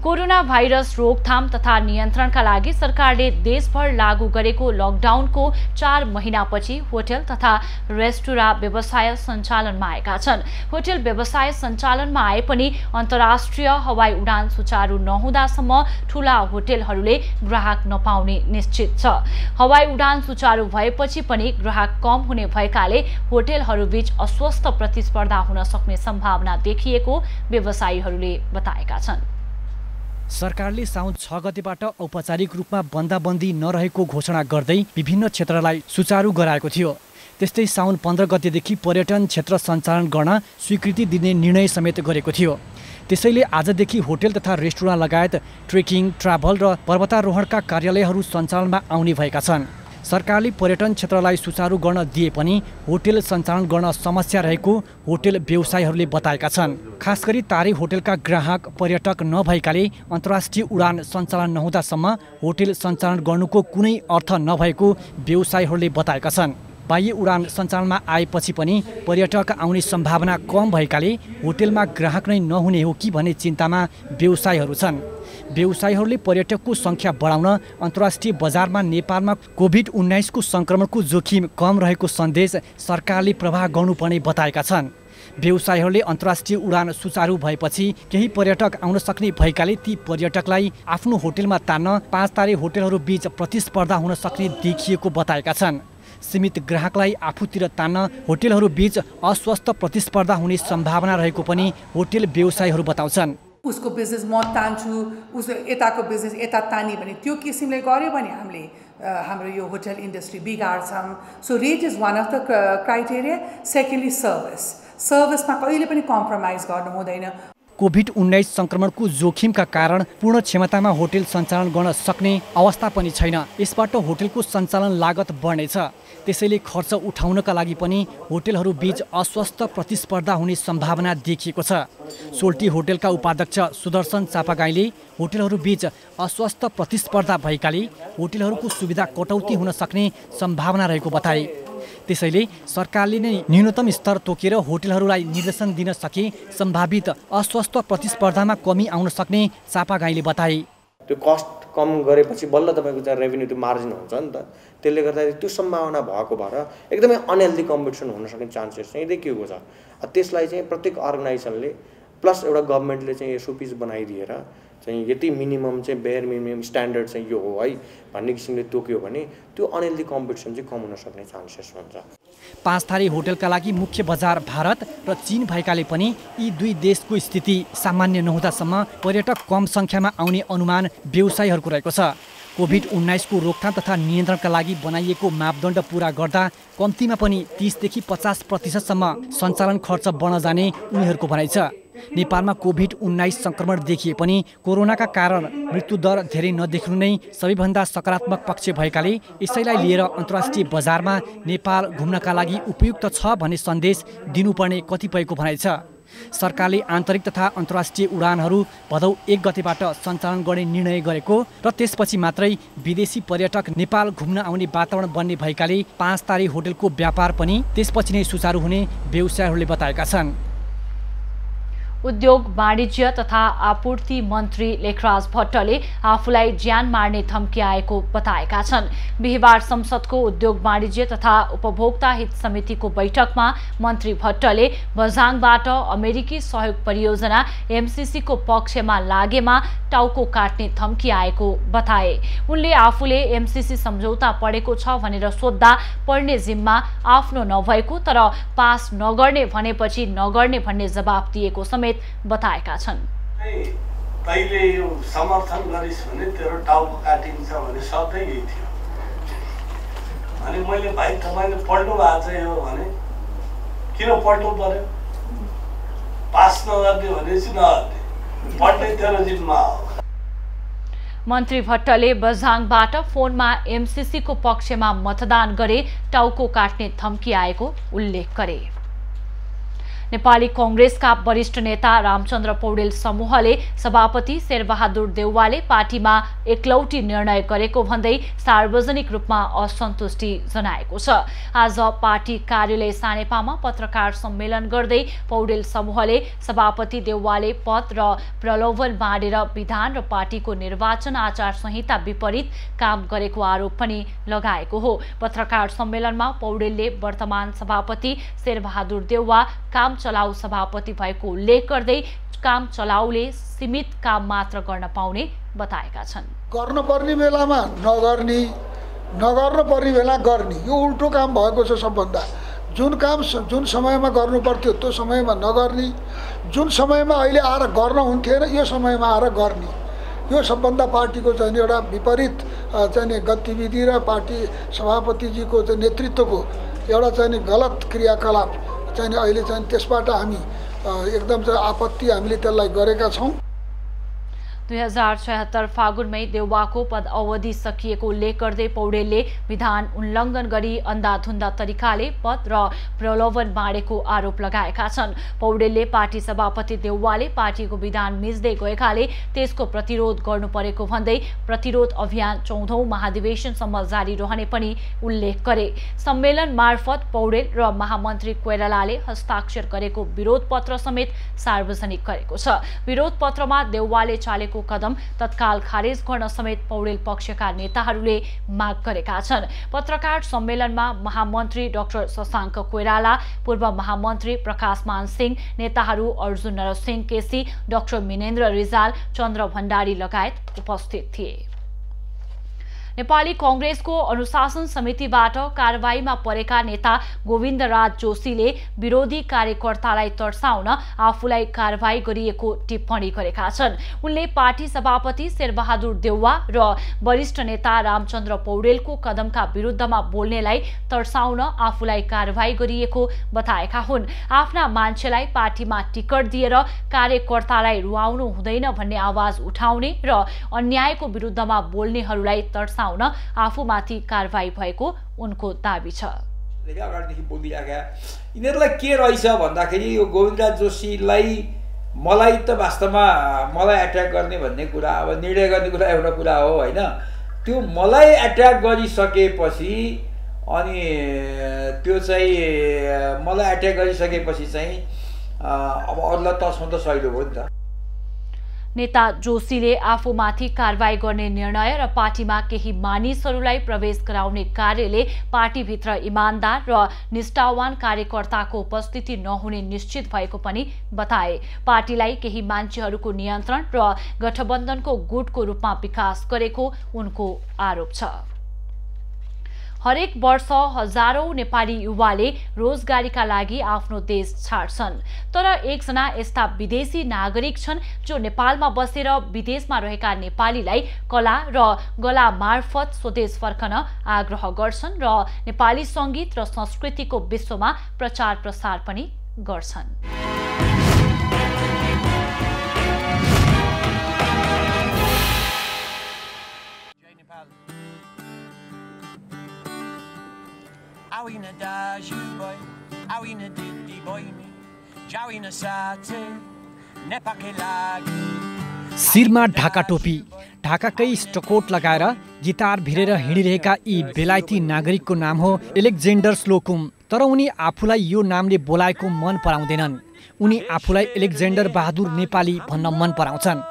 कोरोना भाइरस रोकथाम तथा नियन्त्रणका लागि सरकारले देशभर लागू गरेको लकडाउनको 4 महिनापछि होटल तथा रेस्टुरेन्ट व्यवसाय सञ्चालनमा आएका छन्। होटल व्यवसाय सञ्चालनमा आए पनि अन्तर्राष्ट्रिय हवाई उडान सुचारू नहुँदासम्म ठूला होटलहरूले ग्राहक नपाउने निश्चित छ। हवाई उडान सुचारू भएपछि पनि ग्राहक कम हुने भएकाले होटलहरूबीच अस्वस्थ प्रतिस्पर्धा हुन सक्ने सम्भावना देखिएको व्यवसायीहरूले बताएका छन्। सरकारले साउन 6 गतेबाट औपचारिक रूपमा बन्दाबन्दी नरहेको घोषणा गर्दै विभिन्न क्षेत्रलाई सुचारू गराएको थियो। त्यस्तै साउन 15 गतेदेखि पर्यटन क्षेत्र सञ्चालन गर्न स्वीकृति दिने निर्णय समेत गरेको थियो। त्यसैले आजदेखि होटल तथा रेस्टुरेन्ट लगायत ट्रेकिङ, ट्राभल र पर्वतारोहणका कार्यालयहरू सञ्चालनमा आउने भएका छन्। सरकारले पर्यटन क्षेत्रलाई सुचारू गर्न दिए पनि होटल सञ्चालन गर्न समस्या रहेको होटल व्यवसायीहरूले बताएका छन्। खास गरी तारे होटलका ग्राहक पर्यटक नभएकाले अन्तर्राष्ट्रिय उडान सञ्चालन नहुँदासम्म होटल सञ्चालन गर्नुको कुनै अर्थ नभएको व्यवसायीहरूले बताएका छन्। बाह्य उडान सञ्चालनमा आएपछि पनि पर्यटक आउने सम्भावना कम भएकाले होटलमा ग्राहक नै नहुने हो कि भन्ने चिन्तामा व्यवसायीहरू छन्। व्यवसायीहरूले पर्यटकको सङ्ख्या बढाउन अन्तर्राष्ट्रिय बजारमा नेपालमा कोभिड-19 को सङ्क्रमणको जोखिम कम रहेको सन्देश सरकारले प्रवाह गर्नुपर्ने बताएका छन्। व्यवसायीहरूले अन्तर्राष्ट्रिय उडान सुचारू भएपछि केही पर्यटक आउन सक्ने भएकाले ती पर्यटकलाई आफ्नो होटलमा तान्न 5 तारे होटलहरू बीच प्रतिस्पर्धा हुन सक्ने देखिएको बताएका छन्। सीमित ग्राहकलाई आफूतिर तान्न होटलहरू बीच अस्वस्थ प्रतिस्पर्धा हुने सम्भावना रहेको पनि होटल व्यवसायीहरू बताउँछन्। उसको बिजनेस म तान्छु, उसको यताको बिजनेस यता तानी भने त्यो किसिमले गर्यो भने हामीले हाम्रो यो होटल इन्डस्ट्री बिगार्छौँ। So rate is one of the criteria. Secondly सर्भिसमा कहिले पनि कम्प्रोमाइज गर्नु हुँदैन। कोभिड-19 संक्रमणको जोखिमका कारण पूर्ण क्षमतामा होटल सञ्चालन गर्न सक्ने अवस्था पनि छैन। यसबाट होटलको सञ्चालन लागत बढ्नेछ। त्यसैले खर्च उठाउनका लागि पनि होटलहरू बीच अस्वस्थ प्रतिस्पर्धा हुने सम्भावना देखिएको छ। सोल्टी होटलका उपाध्यक्ष सुदर्शन चापागाईले होटलहरू बीच अस्वस्थ प्रतिस्पर्धा भएकाले होटलहरूको सुविधा कटौती हुन सक्ने सम्भावना रहेको बताए। त्यसैले सरकारले नै न्यूनतम स्तर तोकेर होटलहरूलाई निर्देशन दिन सके सम्भावित अस्वस्थ प्रतिस्पर्धामा कमी आउन सक्ने चापागाईले बताए। त्यो कस्ट कम गरेपछि बल्ल तपाईँको चाहिँ रेभेन्यू त्यो मार्जिन हुन्छ नि त। त्यसले गर्दाखेरि त्यो सम्भावना भएको भएर एकदमै अनहेल्दी कम्पिटिसन हुन सक्ने चान्सेस चाहिँ देखिएको छ। त्यसलाई चाहिँ प्रत्येक अर्गनाइजेसनले प्लस एउटा गभर्मेन्टले चाहिँ एसओपीज बनाइदिएर चाहिँ यति मिनिमम चाहिँ बेयर मिनिमम स्ट्यान्डर्ड चाहिँ यो हो है भन्ने किसिमले तोक्यो भने त्यो अनहेल्दी कम्पिटिसन चाहिँ कम हुन सक्ने चान्सेस हुन्छ। पाँचथारे होटलका लागि मुख्य बजार भारत र चीन भएकाले पनि यी दुई देशको स्थिति सामान्य नहुँदासम्म पर्यटक कम सङ्ख्यामा आउने अनुमान व्यवसायीहरूको रहेको छ। कोभिड-19 को रोकथाम तथा नियन्त्रणका लागि बनाइएको मापदण्ड पूरा गर्दा कम्तीमा पनि 30 देखि 50% सञ्चालन खर्च बढ्न जाने उनीहरूको भनाइ छ। नेपालमा कोभिड-19 संक्रमण देखिए पनि कोरोनाका कारण मृत्युदर धेरै नदेखिनु नै सबैभन्दा सकारात्मक पक्ष भएकाले यसैलाई लिएर अन्तर्राष्ट्रिय बजारमा नेपाल घुम्नका लागि उपयुक्त छ भन्ने सन्देश दिनुपर्ने कतिपयको भनाइ छ। सरकारले आन्तरिक तथा अन्तर्राष्ट्रिय उडानहरू भदौ 1 गतेबाट सञ्चालन गर्ने निर्णय गरेको र त्यसपछि मात्रै विदेशी पर्यटक नेपाल घुम्न आउने वातावरण बन्ने भएकाले 5 तारे होटलको व्यापार पनि त्यसपछि नै सुचारू हुने व्यवसायीहरूले बताएका छन्। उद्योग वाणिज्य तथा आपूर्ति मन्त्री लेखराज भट्टले आफूलाई ज्यान मार्ने धम्की आएको बताएका छन्। बिहिबार संसदको उद्योग वाणिज्य तथा उपभोक्ता हित समितिको बैठकमा मन्त्री भट्टले बझाङबाट अमेरिकी सहयोग परियोजना एमसीसी को पक्षमा लागेमा टाउको काट्ने धम्की आएको बताए। उनले आफूले एमसीसी सम्झौता पढेको छ भनेर सोद्धा पढ्ने जिम्मा आफ्नो नभएको तर पास नगर्ने भनेपछि नगर्ने भन्ने जवाफ दिएको समेत बताएका छन्। तैले यो समर्थन गरिस् भने तेरो टाउको काटिन्छ भने सधैँ यही थियो। अनि मैले भाइ तपाईले पढ्नु भएको छ यो भने किन पढ्नु पर्यो? पास नगर्ने भनेपछि नगर्ने, पढ्ने तेरो जिम्मा हो। मन्त्री भट्टले बझाङबाट फोनमा एमसीसी को पक्षमा मतदान गरे टाउको काट्ने धम्की आएको उल्लेख गरे। नेपाली कांग्रेसका वरिष्ठ नेता रामचन्द्र पौडेल समूहले सभापति शेरबहादुर देउवाले पार्टीमा एकलौटी निर्णय गरेको भन्दै सार्वजनिक रूपमा असन्तुष्टि जनाएको छ। आज पार्टी कार्यालय सानेपामा पत्रकार सम्मेलन गर्दै पौडेल समूहले सभापति देउवाले पद र प्रलोभन बाँडेर विधान र पार्टीको निर्वाचन आचार संहिता विपरीत काम गरेको आरोप पनि लगाएको हो। पत्रकार सम्मेलनमा पौडेलले वर्तमान सभापति शेरबहादुर देउवा काम चलाउ सभापति भएको उल्लेख गर्दै काम चलाउले सीमित काम मात्र गर्न पाउने बताएका छन्। गर्नुपर्ने बेलामा नगर्ने, नगर्नु पर्ने बेला गर्ने, यो उल्टो काम भएको छ। सबभन्दा जुन काम जुन समयमा गर्नु पर्थ्यो त्यो समयमा नगर्ने, जुन समयमा अहिले आएर गर्न हुन्थेन यो समयमा आएर गर्ने, यो सबभन्दा पार्टीको चाहिँ एउटा विपरीत चाहिँ गतिविधि र पार्टी सभापतिजीको चाहिँ नेतृत्वको एउटा चाहिँ गलत क्रियाकलाप चाहिँ अहिले चाहिँ त्यसबाट हामी एकदम चाहिँ आपत्ति हामीले त्यसलाई गरेका छौँ। 2076 फागुनमै देउवाको पद अवधि सकिएको उल्लेख गर्दै पौडेलले विधान उल्लङ्घन गरी अन्धाधुन्दा तरिकाले पद र प्रलोभन बाँडेको आरोप लगाएका छन्। पौडेलले पार्टी सभापति देउवाले पार्टीको विधान मिच्दै गएकाले त्यसको प्रतिरोध गर्नु परेको भन्दै प्रतिरोध अभियान 14औं महाधिवेशनसम्म जारी रहने पनि उल्लेख गरे। सम्मेलन मार्फत पौडेल र महामन्त्री कोइरालाले हस्ताक्षर गरेको विरोध पत्र समेत सार्वजनिक गरेको छ। विरोध पत्रमा देउवाले चालेको कदम तत्काल खारेज गर्न समेत पौडेल पक्षका नेताहरूले माग गरेका छन्। पत्रकार सम्मेलनमा महामन्त्री डाक्टर शशाङ्क कोइराला, पूर्व महामन्त्री प्रकाश मान सिंह, नेताहरू अर्जुन नरसिंह केसी, डाक्टर मिनेन्द्र रिजाल, चन्द्र भण्डारी लगायत उपस्थित थिए। नेपाली कांग्रेसको अनुशासन समितिबाट कारबाहीमा परेका नेता गोविन्दराज जोशीले विरोधी कार्यकर्तालाई तर्साउन आफूलाई कारबाही गरिएको टिप्पणी गरेका छन्। उनले पार्टी सभापति शेरबहादुर देउवा र वरिष्ठ नेता रामचन्द्र पौडेलको कदमका विरुद्धमा बोल्नेलाई तर्साउन आफूलाई कारबाही गरिएको बताएका हुन्। आफ्ना मान्छेलाई पार्टीमा टिकट दिएर कार्यकर्तालाई रुवाउनु हुँदैन भन्ने आवाज उठाउने र अन्यायको विरुद्धमा बोल्नेहरूलाई तर्साउन आफूमाथि कारबाही भएको उनको दाबी छ। अगाडिदेखि बोलिरहेका यिनीहरूलाई के रहेछ भन्दाखेरि यो गोविन्दराज जोशीलाई मलाई त वास्तवमा मलाई एट्याक गर्ने भन्ने कुरा अब निर्णय गर्ने कुरा एउटा कुरा हो होइन। त्यो मलाई एट्याक गरिसकेपछि अनि त्यो चाहिँ मलाई एट्याक गरिसकेपछि चाहिँ अब अरूलाई तर्साउन त सहिलो हो नि त। नेता जोशीले आफूमाथि कारबाही गर्ने निर्णय र पार्टीमा केही मानिसहरूलाई प्रवेश गराउने कार्यले पार्टीभित्र इमानदार र निष्ठावान कार्यकर्ताको उपस्थिति नहुने निश्चित भएको पनि बताए। पार्टीलाई केही मान्छेहरूको नियन्त्रण र गठबन्धनको गुटको रूपमा विकास गरेको उनको आरोप छ। हरेक वर्ष हजारौं नेपाली युवाले रोजगारीका लागि आफ्नो देश छाड्छन्, तर एकजना यस्ता विदेशी नागरिक छन् जो नेपालमा बसेर विदेशमा रहेका नेपालीलाई कला र गला मार्फत स्वदेश फर्कन आग्रह गर्छन् र नेपाली संगीत र संस्कृतिको विश्वमा प्रचार प्रसार पनि गर्छन्। शिरमा ढाका टोपी, ढाकाकै स्टकोट लगाएर गिटार भिरेर हिँडिरहेका यी बेलायती नागरिकको नाम हो एलेक्जेन्डर स्लोकुम। तर उनी आफूलाई यो नामले बोलाएको मन पराउँदैनन्। उनी आफूलाई एलेक्जेन्डर बहादुर नेपाली भन्न मन पराउँछन्।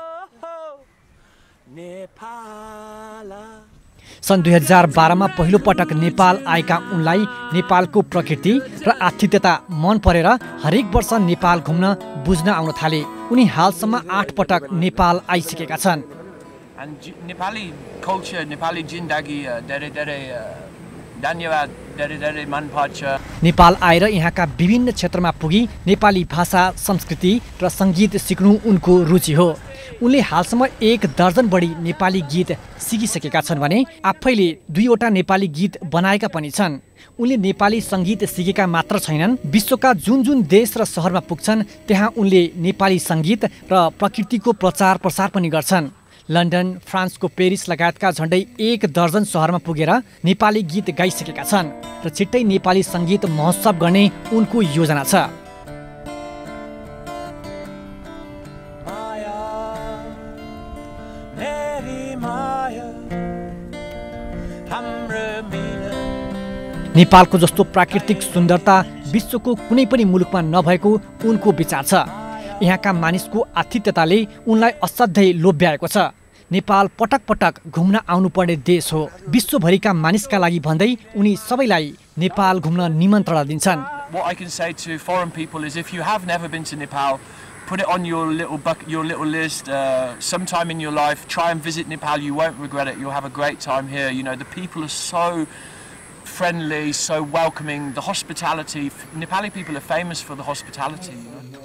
सन् 2012 मा पहिलो पटक नेपाल आएका उनलाई नेपालको प्रकृति र आतिथ्यता मन परेर हरेक वर्ष नेपाल घुम्न बुझ्न आउन थाले। उनी हालसम्म 8 पटक नेपाल आइसकेका छन्। नेपाली कल्चर, नेपाली जिन्दगी धेरै धेरै धन्यवाद, धेरै धेरै मन पर्छ। नेपाल आएर यहाँका विभिन्न क्षेत्रमा पुगी नेपाली भाषा, संस्कृति र सङ्गीत सिक्नु उनको रुचि हो। उनले हालसम्म 1 दर्जन बढी नेपाली गीत सिकिसकेका छन् भने आफैले 2 वटा नेपाली गीत बनाएका पनि छन्। उनले नेपाली सङ्गीत सिकेका मात्र छैनन्, विश्वका जुन जुन देश र सहरमा पुग्छन् त्यहाँ उनले नेपाली सङ्गीत र प्रकृतिको प्रचार प्रसार पनि गर्छन्। लन्डन, फ्रान्सको पेरिस लगायतका झन्डै 1 दर्जन सहरमा पुगेर नेपाली गीत गाइसकेका छन् र छिट्टै नेपाली सङ्गीत महोत्सव गर्ने उनको योजना छ। नेपालको जस्तो प्राकृतिक सुन्दरता विश्वको कुनै पनि मुलुकमा नभएको उनको विचार छ। यहाँका मानिसको आतिथ्यताले उनलाई असाध्यै लोभ्याएको छ। नेपाल पटक पटक घुम्न आउनुपर्ने देश हो। विश्वभरिका मानिसका लागि भन्दै उनी सबैलाई नेपाल घुम्न निमन्त्रणा दिन्छन्। What I can say to foreign people is if you have never been to Nepal, put it on your little list. Sometime in your life, try and visit Nepal. You won't regret it. You'll have a great time here. You know, the people are so friendly, so welcoming. The hospitality, Nepali people are famous for the hospitality.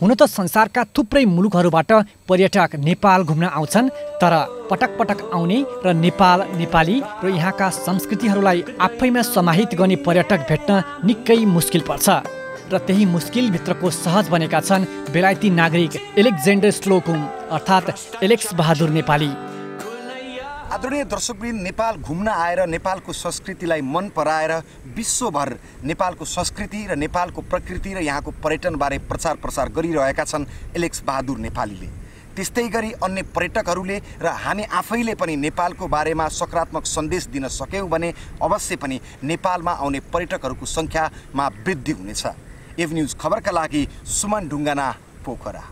हुन त संसारका थुप्रै मुलुकहरूबाट पर्यटक नेपाल घुम्न आउँछन्, तर पटक पटक आउने र नेपाल, नेपाली र यहाँका संस्कृतिहरूलाई आफैमा समाहित गर्ने पर्यटक भेट्न निकै मुस्किल पर्छ र त्यही मुस्किलभित्रको सहज बनेका छन् बेलायती नागरिक एलेक्जेन्डर स्लोकुम अर्थात् एलेक्स बहादुर नेपाली। आदरणीय दर्शकवृन्द, नेपाल घुम्न आएर नेपालको संस्कृतिलाई मन पराएर विश्वभर नेपालको संस्कृति र नेपालको प्रकृति र यहाँको पर्यटनबारे प्रचार प्रसार गरिरहेका छन् एलेक्स बहादुर नेपालीले। त्यस्तै गरी अन्य पर्यटकहरूले र हामी आफैले पनि नेपालको बारेमा सकारात्मक सन्देश दिन सक्यौँ भने अवश्य पनि नेपालमा आउने पर्यटकहरूको सङ्ख्यामा वृद्धि हुनेछ। एभ न्युज खबरका लागि सुमन ढुङ्गाना, पोखरा।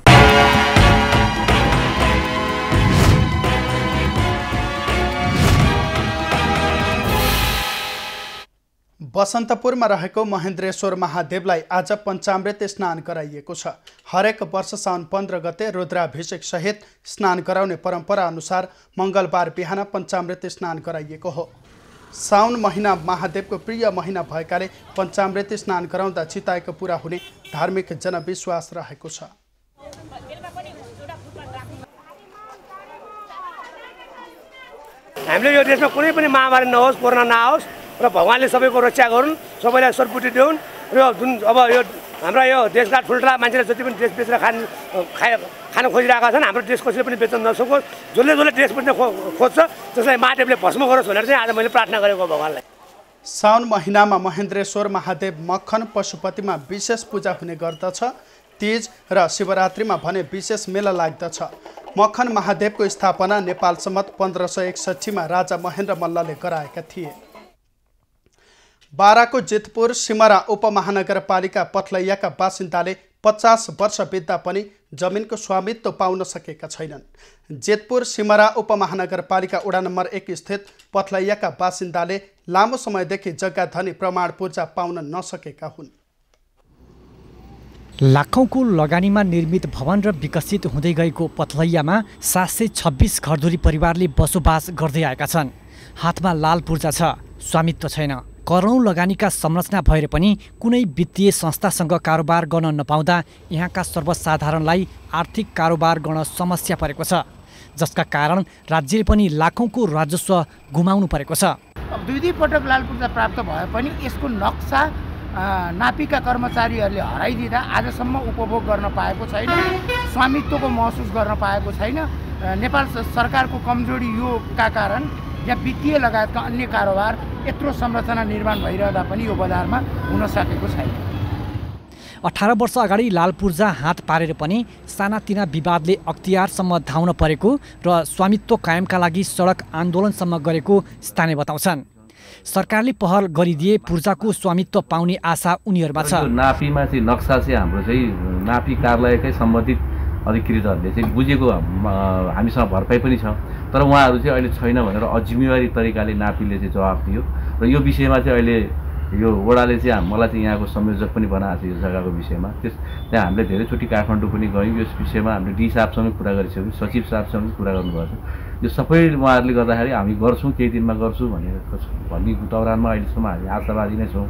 बसन्तपुरमा रहेको महेन्द्रेश्वर महादेवलाई आज पञ्चामृत स्नान गराइएको छ। हरेक वर्ष साउन 15 गते रुद्राभिषेक सहित स्नान गराउने परम्परा अनुसार मङ्गलबार बिहान पञ्चामृत स्नान गराइएको हो। साउन महिना महादेवको प्रिय महिना भएकाले पञ्चामृत स्नान गराउँदा चिताएको पूरा हुने धार्मिक जनविश्वास रहेको छ। हामीले यो देशमा कुनै पनि महामारी नहोस्, कोरोना नआओस् र भगवानले सबैको रक्षा गरून्, सबैलाई सर्वपुटी देऊन् र जुन अब यो हाम्रा यो देशका ठुल्ठुला मान्छेले जति पनि देश बेचेर खान खोजिरहेका छन्, हाम्रो देश कसैले पनि बेच्न नसकोस्, जसले देश बेच्न खोज्छ त्यसलाई महादेवले भस्म गरोस् भनेर चाहिँ आज मैले प्रार्थना गरेको भगवानलाई। साउन महिनामा महेन्द्रेश्वर महादेव मक्खन पशुपतिमा विशेष पूजा हुने गर्दछ। तीज र शिवरात्रिमा भने विशेष मेला लाग्दछ। मक्खन महादेवको स्थापना नेपाल सम्मत 1561 राजा महेन्द्र मल्लले गराएका थिए। बाराको जितपुर सिमरा उपमहानगरपालिका पथलैयाका बासिन्दाले 50 वर्ष बित्दा पनि जमिनको स्वामित्व पाउन सकेका छैनन्। जितपुर सिमरा उपमहानगरपालिका वडा नम्बर 1 स्थित पथलैयाका बासिन्दाले लामो समयदेखि जग्गा धनी प्रमाण पूर्जा पाउन नसकेका हुन्। लाखौंको लगानीमा निर्मित भवन र विकसित हुँदै गएको पथलैयामा 726 घरधुरी परिवारले बसोबास गर्दै आएका छन्। हातमा लाल पूर्जा छ, स्वामित्व छैन। करोडौं लगानीका संरचना भएर पनि कुनै वित्तीय संस्थासँग कारोबार गर्न नपाउँदा यहाँका सर्वसाधारणलाई आर्थिक कारोबार गर्न समस्या परेको छ, जसका कारण राज्यले पनि लाखौंको राजस्व गुमाउनु परेको छ। दुई पटक लाल पूर्जा प्राप्त भए पनि यसको नक्सा नापीका कर्मचारीहरूले हराइदिँदा आजसम्म उपभोग गर्न पाएको छैन, स्वामित्वको महसुस गर्न पाएको छैन। नेपाल सरकारको कमजोरी योका कारण या वित्तीय लगायतका अन्य कारोबार यत्रो संरचना निर्माण भइरहँदा पनि यो बजारमा हुन सकेको छैन। 18 वर्ष अगाडि लाल पूर्जा हात पारेर पनि सानातिना विवादले अख्तियारसम्म धाउन परेको र स्वामित्व कायमका लागि सडक आन्दोलनसम्म गरेको स्थानीय बताउँछन्। सरकारले पहल गरिदिए पूर्जाको स्वामित्व पाउने आशा उनीहरूमा छ। नापीमा चाहिँ नक्सा चाहिँ हाम्रो चाहिँ नापी कार्यालयकै सम्बन्धित अधिकृतहरूले चाहिँ बुझेको हामीसँग भरपाई पनि छ, तर उहाँहरू चाहिँ अहिले छैन भनेर अजिम्मेवारी तरिकाले नापीले चाहिँ जवाफ दियो र यो विषयमा चाहिँ अहिले यो वडाले चाहिँ मलाई चाहिँ यहाँको संयोजक पनि बनाएको छ यो जग्गाको विषयमा। त्यहाँ हामीले धेरैचोटि काठमाडौँ पनि गयौँ, यस विषयमा हामीले डी साहबसँग कुरा गरिसक्यौँ, सचिव साहबसँग कुरा गर्नुभएको छ। यो सबै उहाँहरूले गर्दाखेरि हामी गर्छौँ, केही दिनमा गर्छु भन्ने दौरानमा अहिलेसम्म हामी आशावादी नै छौँ।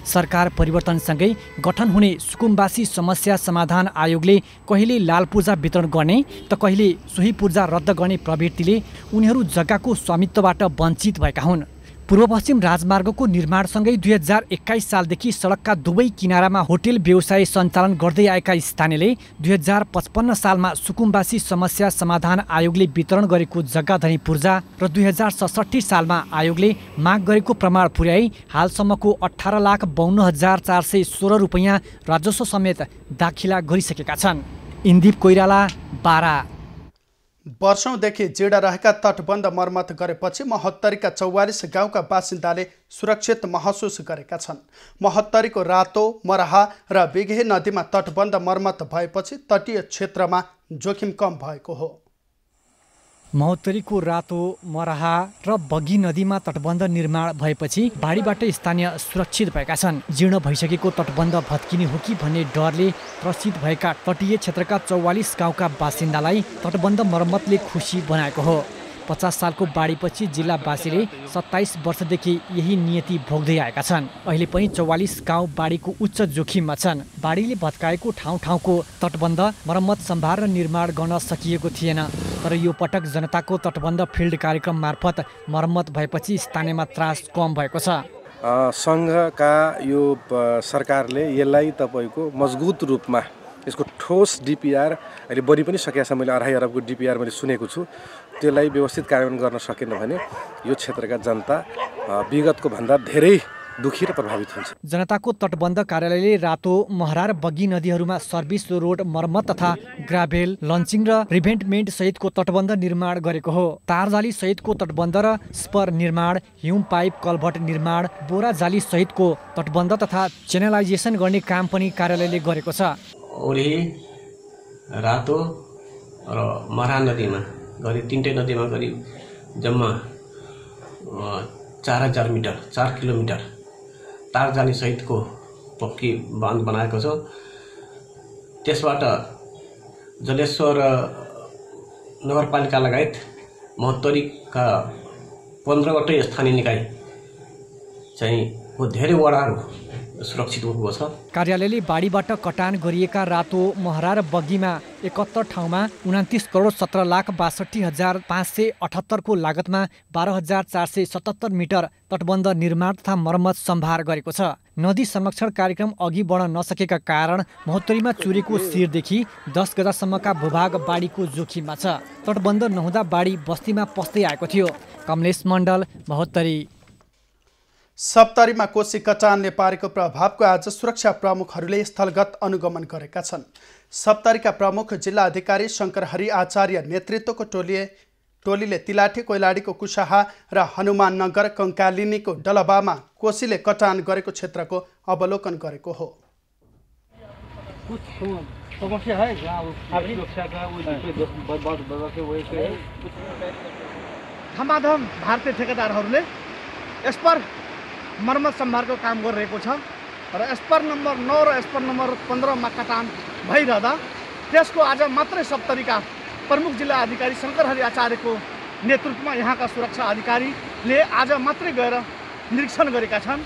सरकार परिवर्तनसँगै गठन हुने सुकुम्बासी समस्या समाधान आयोगले कहिले लाल पूर्जा वितरण गर्ने त कहिले सोही पूर्जा रद्द गर्ने प्रवृत्तिले उनीहरू जग्गाको स्वामित्वबाट वञ्चित भएका हुन्। पूर्व पश्चिम राजमार्गको निर्माणसँगै 2021 सालदेखि सडकका दुवै किनारामा होटेल व्यवसाय सञ्चालन गर्दै आएका स्थानीयले 2055 सालमा सुकुम्बासी समस्या समाधान आयोगले वितरण गरेको जग्गाधनी पूर्जा र 2067 सालमा आयोगले माग गरेको प्रमाण पुर्याई हालसम्मको 18,52,416 रुपैयाँ राजस्व समेत दाखिला गरिसकेका छन्। इन्दिप कोइराला, बारा। वर्षौंदेखि जिडा रहेका तटबन्ध मर्मत गरेपछि महोत्तरीका 44 गाउँका बासिन्दाले सुरक्षित महसुस गरेका छन्। महोत्तरीको रातो, मराहा र बिघे नदीमा तटबन्ध मर्मत भएपछि तटीय क्षेत्रमा जोखिम कम भएको हो। महोत्तरीको रातो, मराहा र बगी नदीमा तटबन्ध निर्माण भएपछि बाढीबाट स्थानीय सुरक्षित भएका छन्। जीर्ण भइसकेको तटबन्ध भत्किने हो कि भन्ने डरले त्रसित भएका तटीय क्षेत्रका 44 गाउँका बासिन्दालाई तटबन्ध मर्मतले खुसी बनाएको हो। 50 सालको बाढीपछि जिल्लावासीले 27 वर्षदेखि यही नियति भोग्दै आएका छन्। अहिले पनि 44 गाउँ बाढीको उच्च जोखिममा छन्। बाढीले भत्काएको ठाउँ-ठाउँको तटबन्ध मर्मत सम्भार र निर्माण गर्न सकिएको थिएन, तर यो पटक जनताको तटबन्ध फिल्ड कार्यक्रम मार्फत मर्मत भएपछि स्थानीयमा त्रास कम भएको छ। सङ्घका यो सरकारले यसलाई तपाईँको मजबुत रूपमा यसको ठोस डिपिआर अहिले बनि पनि सकेको छ। मैले 2.5 अरबको डिपिआर मैले सुनेको छु। त्यसलाई व्यवस्थित कार्यान्वयन गर्न सकेन भने यो क्षेत्रका जनता विगतको भन्दा धेरै दुखी र प्रभावित हुन्छ। जनताको तटबन्ध कार्यालयले रातो, महरा र बगी नदीहरूमा सर्भिस रोड मर्मत तथा ग्राभेल लन्चिङ र रिभेन्टमेन्ट सहितको तटबन्ध निर्माण गरेको हो। तारजाली सहितको तटबन्ध र स्पर निर्माण, हिउँ पाइप कल्भर्ट निर्माण, बोरा जाली सहितको तटबन्ध तथा चेनलाइजेसन गर्ने काम पनि कार्यालयले गरेको छ। ओली, रातो र मरा नदीमा गरी तीनटै नदीमा गरी जम्मा 4000 मिटर 4 किलोमिटर तार जाली सहितको पक्की बाँध बनाएको छ। त्यसबाट जलेश्वर नगरपालिका लगायत महोत्तरीका 15वटै स्थानीय निकाय चाहिँ धेरै वडाहरू सुरक्षित भएको छ। कार्यालयले बाढीबाट कटान गरिएका रातो महरा र बग्गीमा 71 ठाउँमा 29 करोड 17 लाख 62,578 को लागतमा 12,477 मिटर तटबन्ध निर्माण तथा मर्मत सम्भार गरेको छ। नदी संरक्षण कार्यक्रम अघि बढ्न नसकेका कारण महोत्तरीमा चुरेको शिरदेखि 10 गजासम्मका भूभाग बाढीको जोखिममा छ। तटबन्ध नहुँदा बाढी बस्तीमा पस्दै आएको थियो। कमलेश मण्डल, महोत्तरी। सप्तरीमा कोशी कटानले पारेको प्रभावको आज सुरक्षा प्रमुखहरूले स्थलगत अनुगमन गरेका छन्। सप्तरीका प्रमुख जिल्ला अधिकारी शङ्कर हरि आचार्य नेतृत्वको टोलीले तिलाठी, कोइलाडीको कुसाहा र हनुमाननगर कङ्कालिनीको डलबामा कोशीले कटान गरेको क्षेत्रको अवलोकन गरेको हो। धमाधम भारतीय ठेकेदारहरूले यस पर मर्मत सम्भारको काम गरिरहेको छ र एस्पर नम्बर 9 र एस्पर नम्बर 15 मा कटान भइरहँदा त्यसको आज मात्रै सप्तरीका प्रमुख जिल्ला अधिकारी शङ्कर हरि आचार्यको नेतृत्वमा यहाँका सुरक्षा अधिकारीले आज मात्रै गएर निरीक्षण गरेका छन्।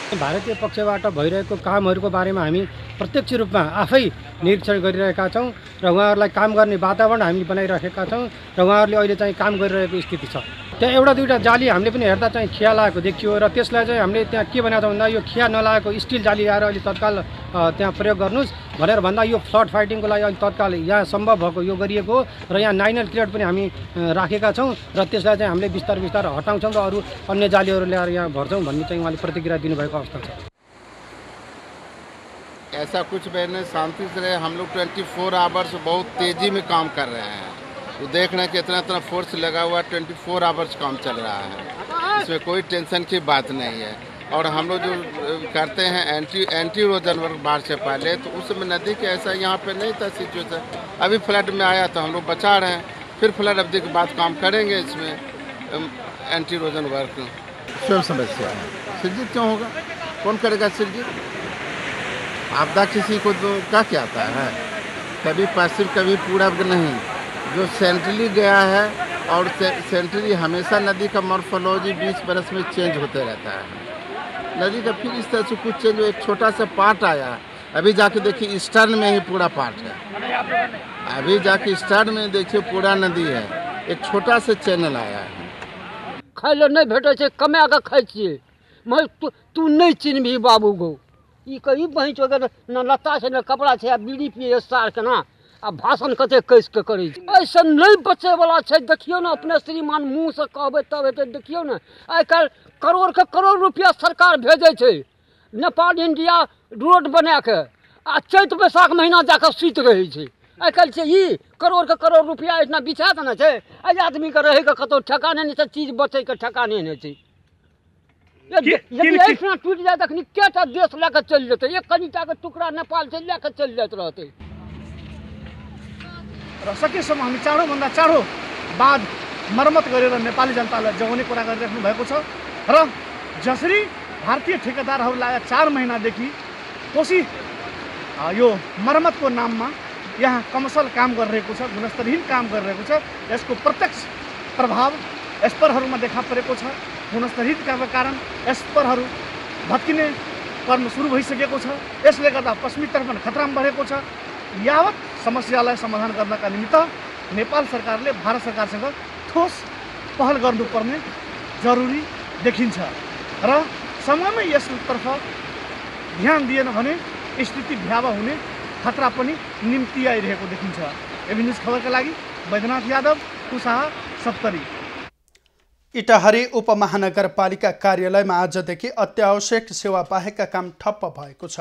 भारतीय पक्षबाट भइरहेको कामहरूको बारेमा हामी प्रत्यक्ष रूपमा आफै निरीक्षण गरिरहेका छौँ र उहाँहरूलाई काम गर्ने वातावरण हामी बनाइरहेका छौँ र उहाँहरूले अहिले चाहिँ काम गरिरहेको स्थिति छ। त्यहाँ एउटा दुईवटा जाली हामीले पनि हेर्दा चाहिँ खिया लागेको देखियो र त्यसलाई चाहिँ हामीले त्यहाँ के भनेको छ भन्दा यो खिया नलागेको स्टिल जाली ल्याएर अहिले तत्काल त्यहाँ प्रयोग गर्नुहोस् भनेर भन्दा यो फ्लड फाइटिङको लागि अहिले तत्काल यहाँ सम्भव भएको यो गरिएको र यहाँ 9L क्रेट पनि हामी राखेका छौँ र त्यसलाई चाहिँ हामीले बिस्तार हटाउँछौँ र अरू अन्य जालीहरू ल्याएर यहाँ भर्छौँ भन्ने चाहिँ उहाँले प्रतिक्रिया दिनुभएको अवस्था छ। ऐसा कुछ मैंने शांति से रहे। हम लोग 24 आवर्स बहुत तेज़ी में काम कर रहे हैं। तो देख रहे हैं कि इतना फोर्स लगा हुआ 24 आवर्स काम चल रहा है। इसमें कोई टेंशन की बात नहीं है। और हम लोग जो करते हैं एंटी इरोजन वर्क बाढ़ से पहले, तो उस समय नदी के ऐसा यहाँ पे नहीं था सिचुएशन। अभी फ्लड में आया तो हम लोग बचा रहे हैं, फिर फ्लड अवधि के बाद काम करेंगे इसमें एंटी इरोजन वर्क। स्वयं समस्या है, सृजित क्यों होगा? कौन करेगा सृजित? आपदा किसी को तो क्या आता है, कभी पैसिव कभी पूरा नहीं। जो सेंट्रली गया है और सेंट्रली हमेशा नदी का मॉर्फोलॉजी 20 बरस में चेंज होते रहता है। नदी का फिर इस तरह से कुछ चेंज, एक छोटा सा पार्ट आया, अभी जाके देखिए ईस्टर्न में ही पूरा पार्ट है। अभी जाके ईस्टर्न में देखिए पूरा नदी है, एक छोटा सा चैनल आया है। खाइले नहीं भेटे छे, कमा के खाइ छिए। मैं तू नहीं चिन्हबी बाबू गो, ई कहीं बही चोगे न लत्ता से न कपड़ा से, बीड़ी पिए सार के ना आ भाषण कते कैस के करे। ऐसा नहीं बचे वाला छे। देखियो ना अपने श्रीमान मुंह से कहबे तब हेते। देखियो ना आइ काल करोड़ के करोड़ रुपया सरकार भेजे छे नेपाल इंडिया रोड बना के, आ चैत बैसाख महीना जाकर सुत रहे छे। आइ काल से ई करोड़ के करोड़ रुपया इतना बिछा देना छे, आज आदमी के रहे के कतो ठिकाने नहीं छे, चीज बचे के ठिकाने नहीं छे। यदि ऐसा टूट जाए तखनी केटा देश लेकर चल जेते, एक कनिटा के टुकड़ा नेपाल से लेकर चल जात रहते। र सकेसम्म हामी चाँडोभन्दा चाँडो बाद मर्मत गरेर नेपाली जनतालाई जोगाउने कुरा गरिराख्नु भएको छ। र जसरी भारतीय ठेकेदारहरूलाई 4 महिनादेखि कोशी यो मर्मतको नाममा यहाँ कमर्सियल काम गरिरहेको छ, गुणस्तरहीन काम गरिरहेको छ, यसको प्रत्यक्ष प्रभाव एस्परहरूमा देखा परेको छ। गुणस्तरहीन कामका कारण एस्परहरू भत्किने कर्म सुरु भइसकेको छ। यसले गर्दा पश्चिमी तर्फ खतरामा बढेको छ। यावत समस्यालाई समाधान गर्नका निमित्त नेपाल सरकारले भारत सरकारसँग ठोस पहल गर्नुपर्ने जरुरी देखिन्छ र समयमै यसतर्फ ध्यान दिएन भने स्थिति भयावह हुने खतरा पनि निम्ति आइरहेको देखिन्छ। एबी न्यूज खबरका लागि बैद्यनाथ यादव, कुसाहा, सप्तरी। इटहरी उपमहानगरपालिका कार्यालयमा आजदेखि अत्यावश्यक सेवा बाहेकका काम ठप्प भएको छ।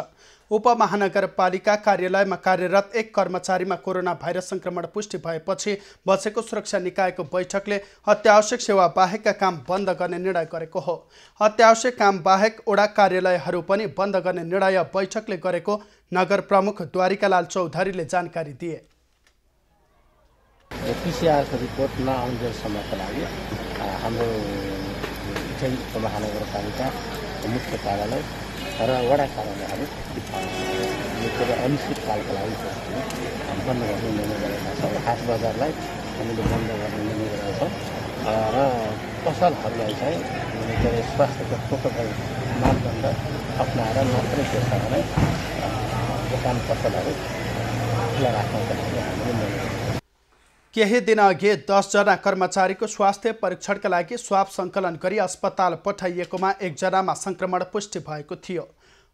उपमहानगरपालिका कार्यालयमा कार्यरत एक कर्मचारीमा कोरोना भाइरस संक्रमण पुष्टि भएपछि बसेको सुरक्षा निकायको बैठकले अत्यावश्यक सेवा बाहेकका काम बन्द गर्ने निर्णय गरेको हो। अत्यावश्यक काम बाहेक ओडा कार्यालयहरू पनि बन्द गर्ने निर्णय बैठकले गरेको नगर प्रमुख द्वारिकालाल चौधरीले जानकारी दिए। PCR रिपोर्ट नआउन्जेलसम्मका लागि हाम्रो इटहरी उपमहानगरपालिका मुख्य कार्यालय र वडा कार्यालयहरू यो कुरा अनिश्चितकालको लागि बन्द गर्ने निर्णय गरेका छौँ। हाट बजारलाई हामीले बन्द गर्ने निर्णय गरेका छौँ र पसलहरूलाई चाहिँ के अरे स्वास्थ्यको प्रोटोकल मापदण्ड अप्नाएर मात्रै त्यसलाई दोकान पसलहरू खुला राख्नको लागि हामीले निर्णय गरेका छौँ। केही दिन अघि 10 जना कर्मचारीको स्वास्थ्य परीक्षणका लागि स्वाब सङ्कलन गरी अस्पताल पठाइएकोमा 1 जनामा संक्रमण पुष्टि भएको थियो।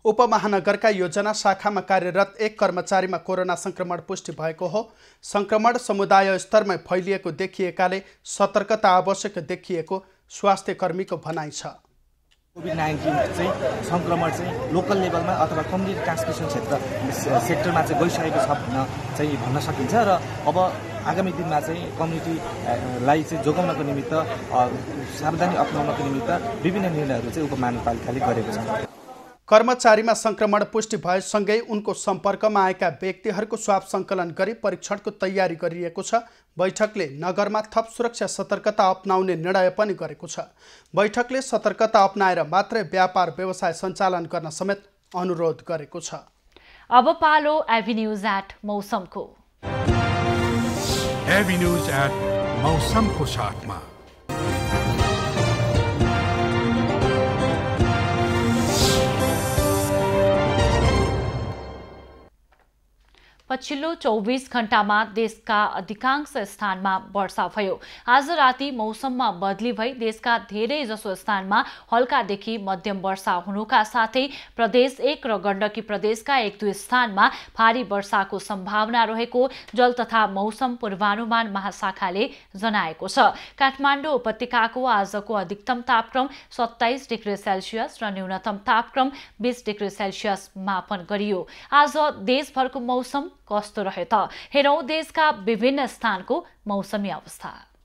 उपमहानगरका योजना शाखामा कार्यरत 1 कर्मचारीमा कोरोना संक्रमण पुष्टि भएको हो। संक्रमण समुदाय स्तरमै फैलिएको देखिएकाले सतर्कता आवश्यक देखिएको स्वास्थ्य कर्मीको भनाइ छ। कोभिड-19 चाहिँ संक्रमण चाहिँ लोकल लेभलमा अथवा कम्युनिटी ट्रान्समिसन सेक्टरमा चाहिँ गइसकेको छ भन्न सकिन्छ र अब आगामी दिनमा चाहिँ कम्युनिटीलाई चाहिँ जोगाउनको निमित्त सावधानी अपनाउनको निमित्त विभिन्न निर्णयहरू चाहिँ उपमहानगरपालिकाले गरेको छ। कर्मचारीमा संक्रमण पुष्टि भएसँगै उनको सम्पर्कमा आएका व्यक्तिहरूको स्वाब सङ्कलन गरी परीक्षणको तयारी गरिएको छ। बैठकले नगरमा थप सुरक्षा सतर्कता अपनाउने निर्णय पनि गरेको छ। बैठकले सतर्कता अपनाएर मात्रै व्यापार व्यवसाय सञ्चालन गर्न समेत अनुरोध गरेको छ। अब पालो एभिन्यूज एट मौसमको। एभिन्यूज एट मौसमको साथमा पछिल्लो 24 घण्टामा देशका अधिकांश स्थानमा वर्षा भयो। आज राति मौसममा बदली भई देशका धेरै जसो स्थानमा हल्कादेखि मध्यम वर्षा हुनुका साथै प्रदेश 1 र गण्डकी प्रदेशका 1-2 स्थानमा भारी वर्षाको सम्भावना रहेको जल तथा मौसम पूर्वानुमान महाशाखाले जनाएको छ। काठमाडौँ उपत्यकाको आजको अधिकतम तापक्रम 27 डिग्री सेल्सियस र न्यूनतम तापक्रम 20 डिग्री सेल्सियस मापन गरियो। आज देशभरको मौसम कस्तो रह्यो त हेरौं देशका विभिन्न स्थानको मौसमी अवस्था।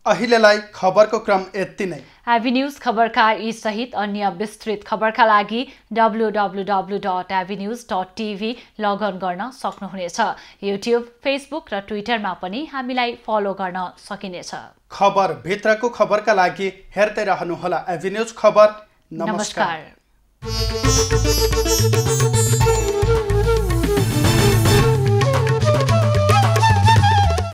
अहिलेलाई खबरको क्रम यति नै। एभिन्यूज खबरका यी सहित अन्य विस्तृत खबरका लागि www.avenews.tv लगअन गर्न सक्नुहुनेछ। युट्युब, फेसबुक र ट्विटरमा पनि हामीलाई फलो गर्न सकिनेछ। खबर भित्रको खबरका लागि हेर्दै रहनुहोला एभिन्यूज खबर। नमस्कार।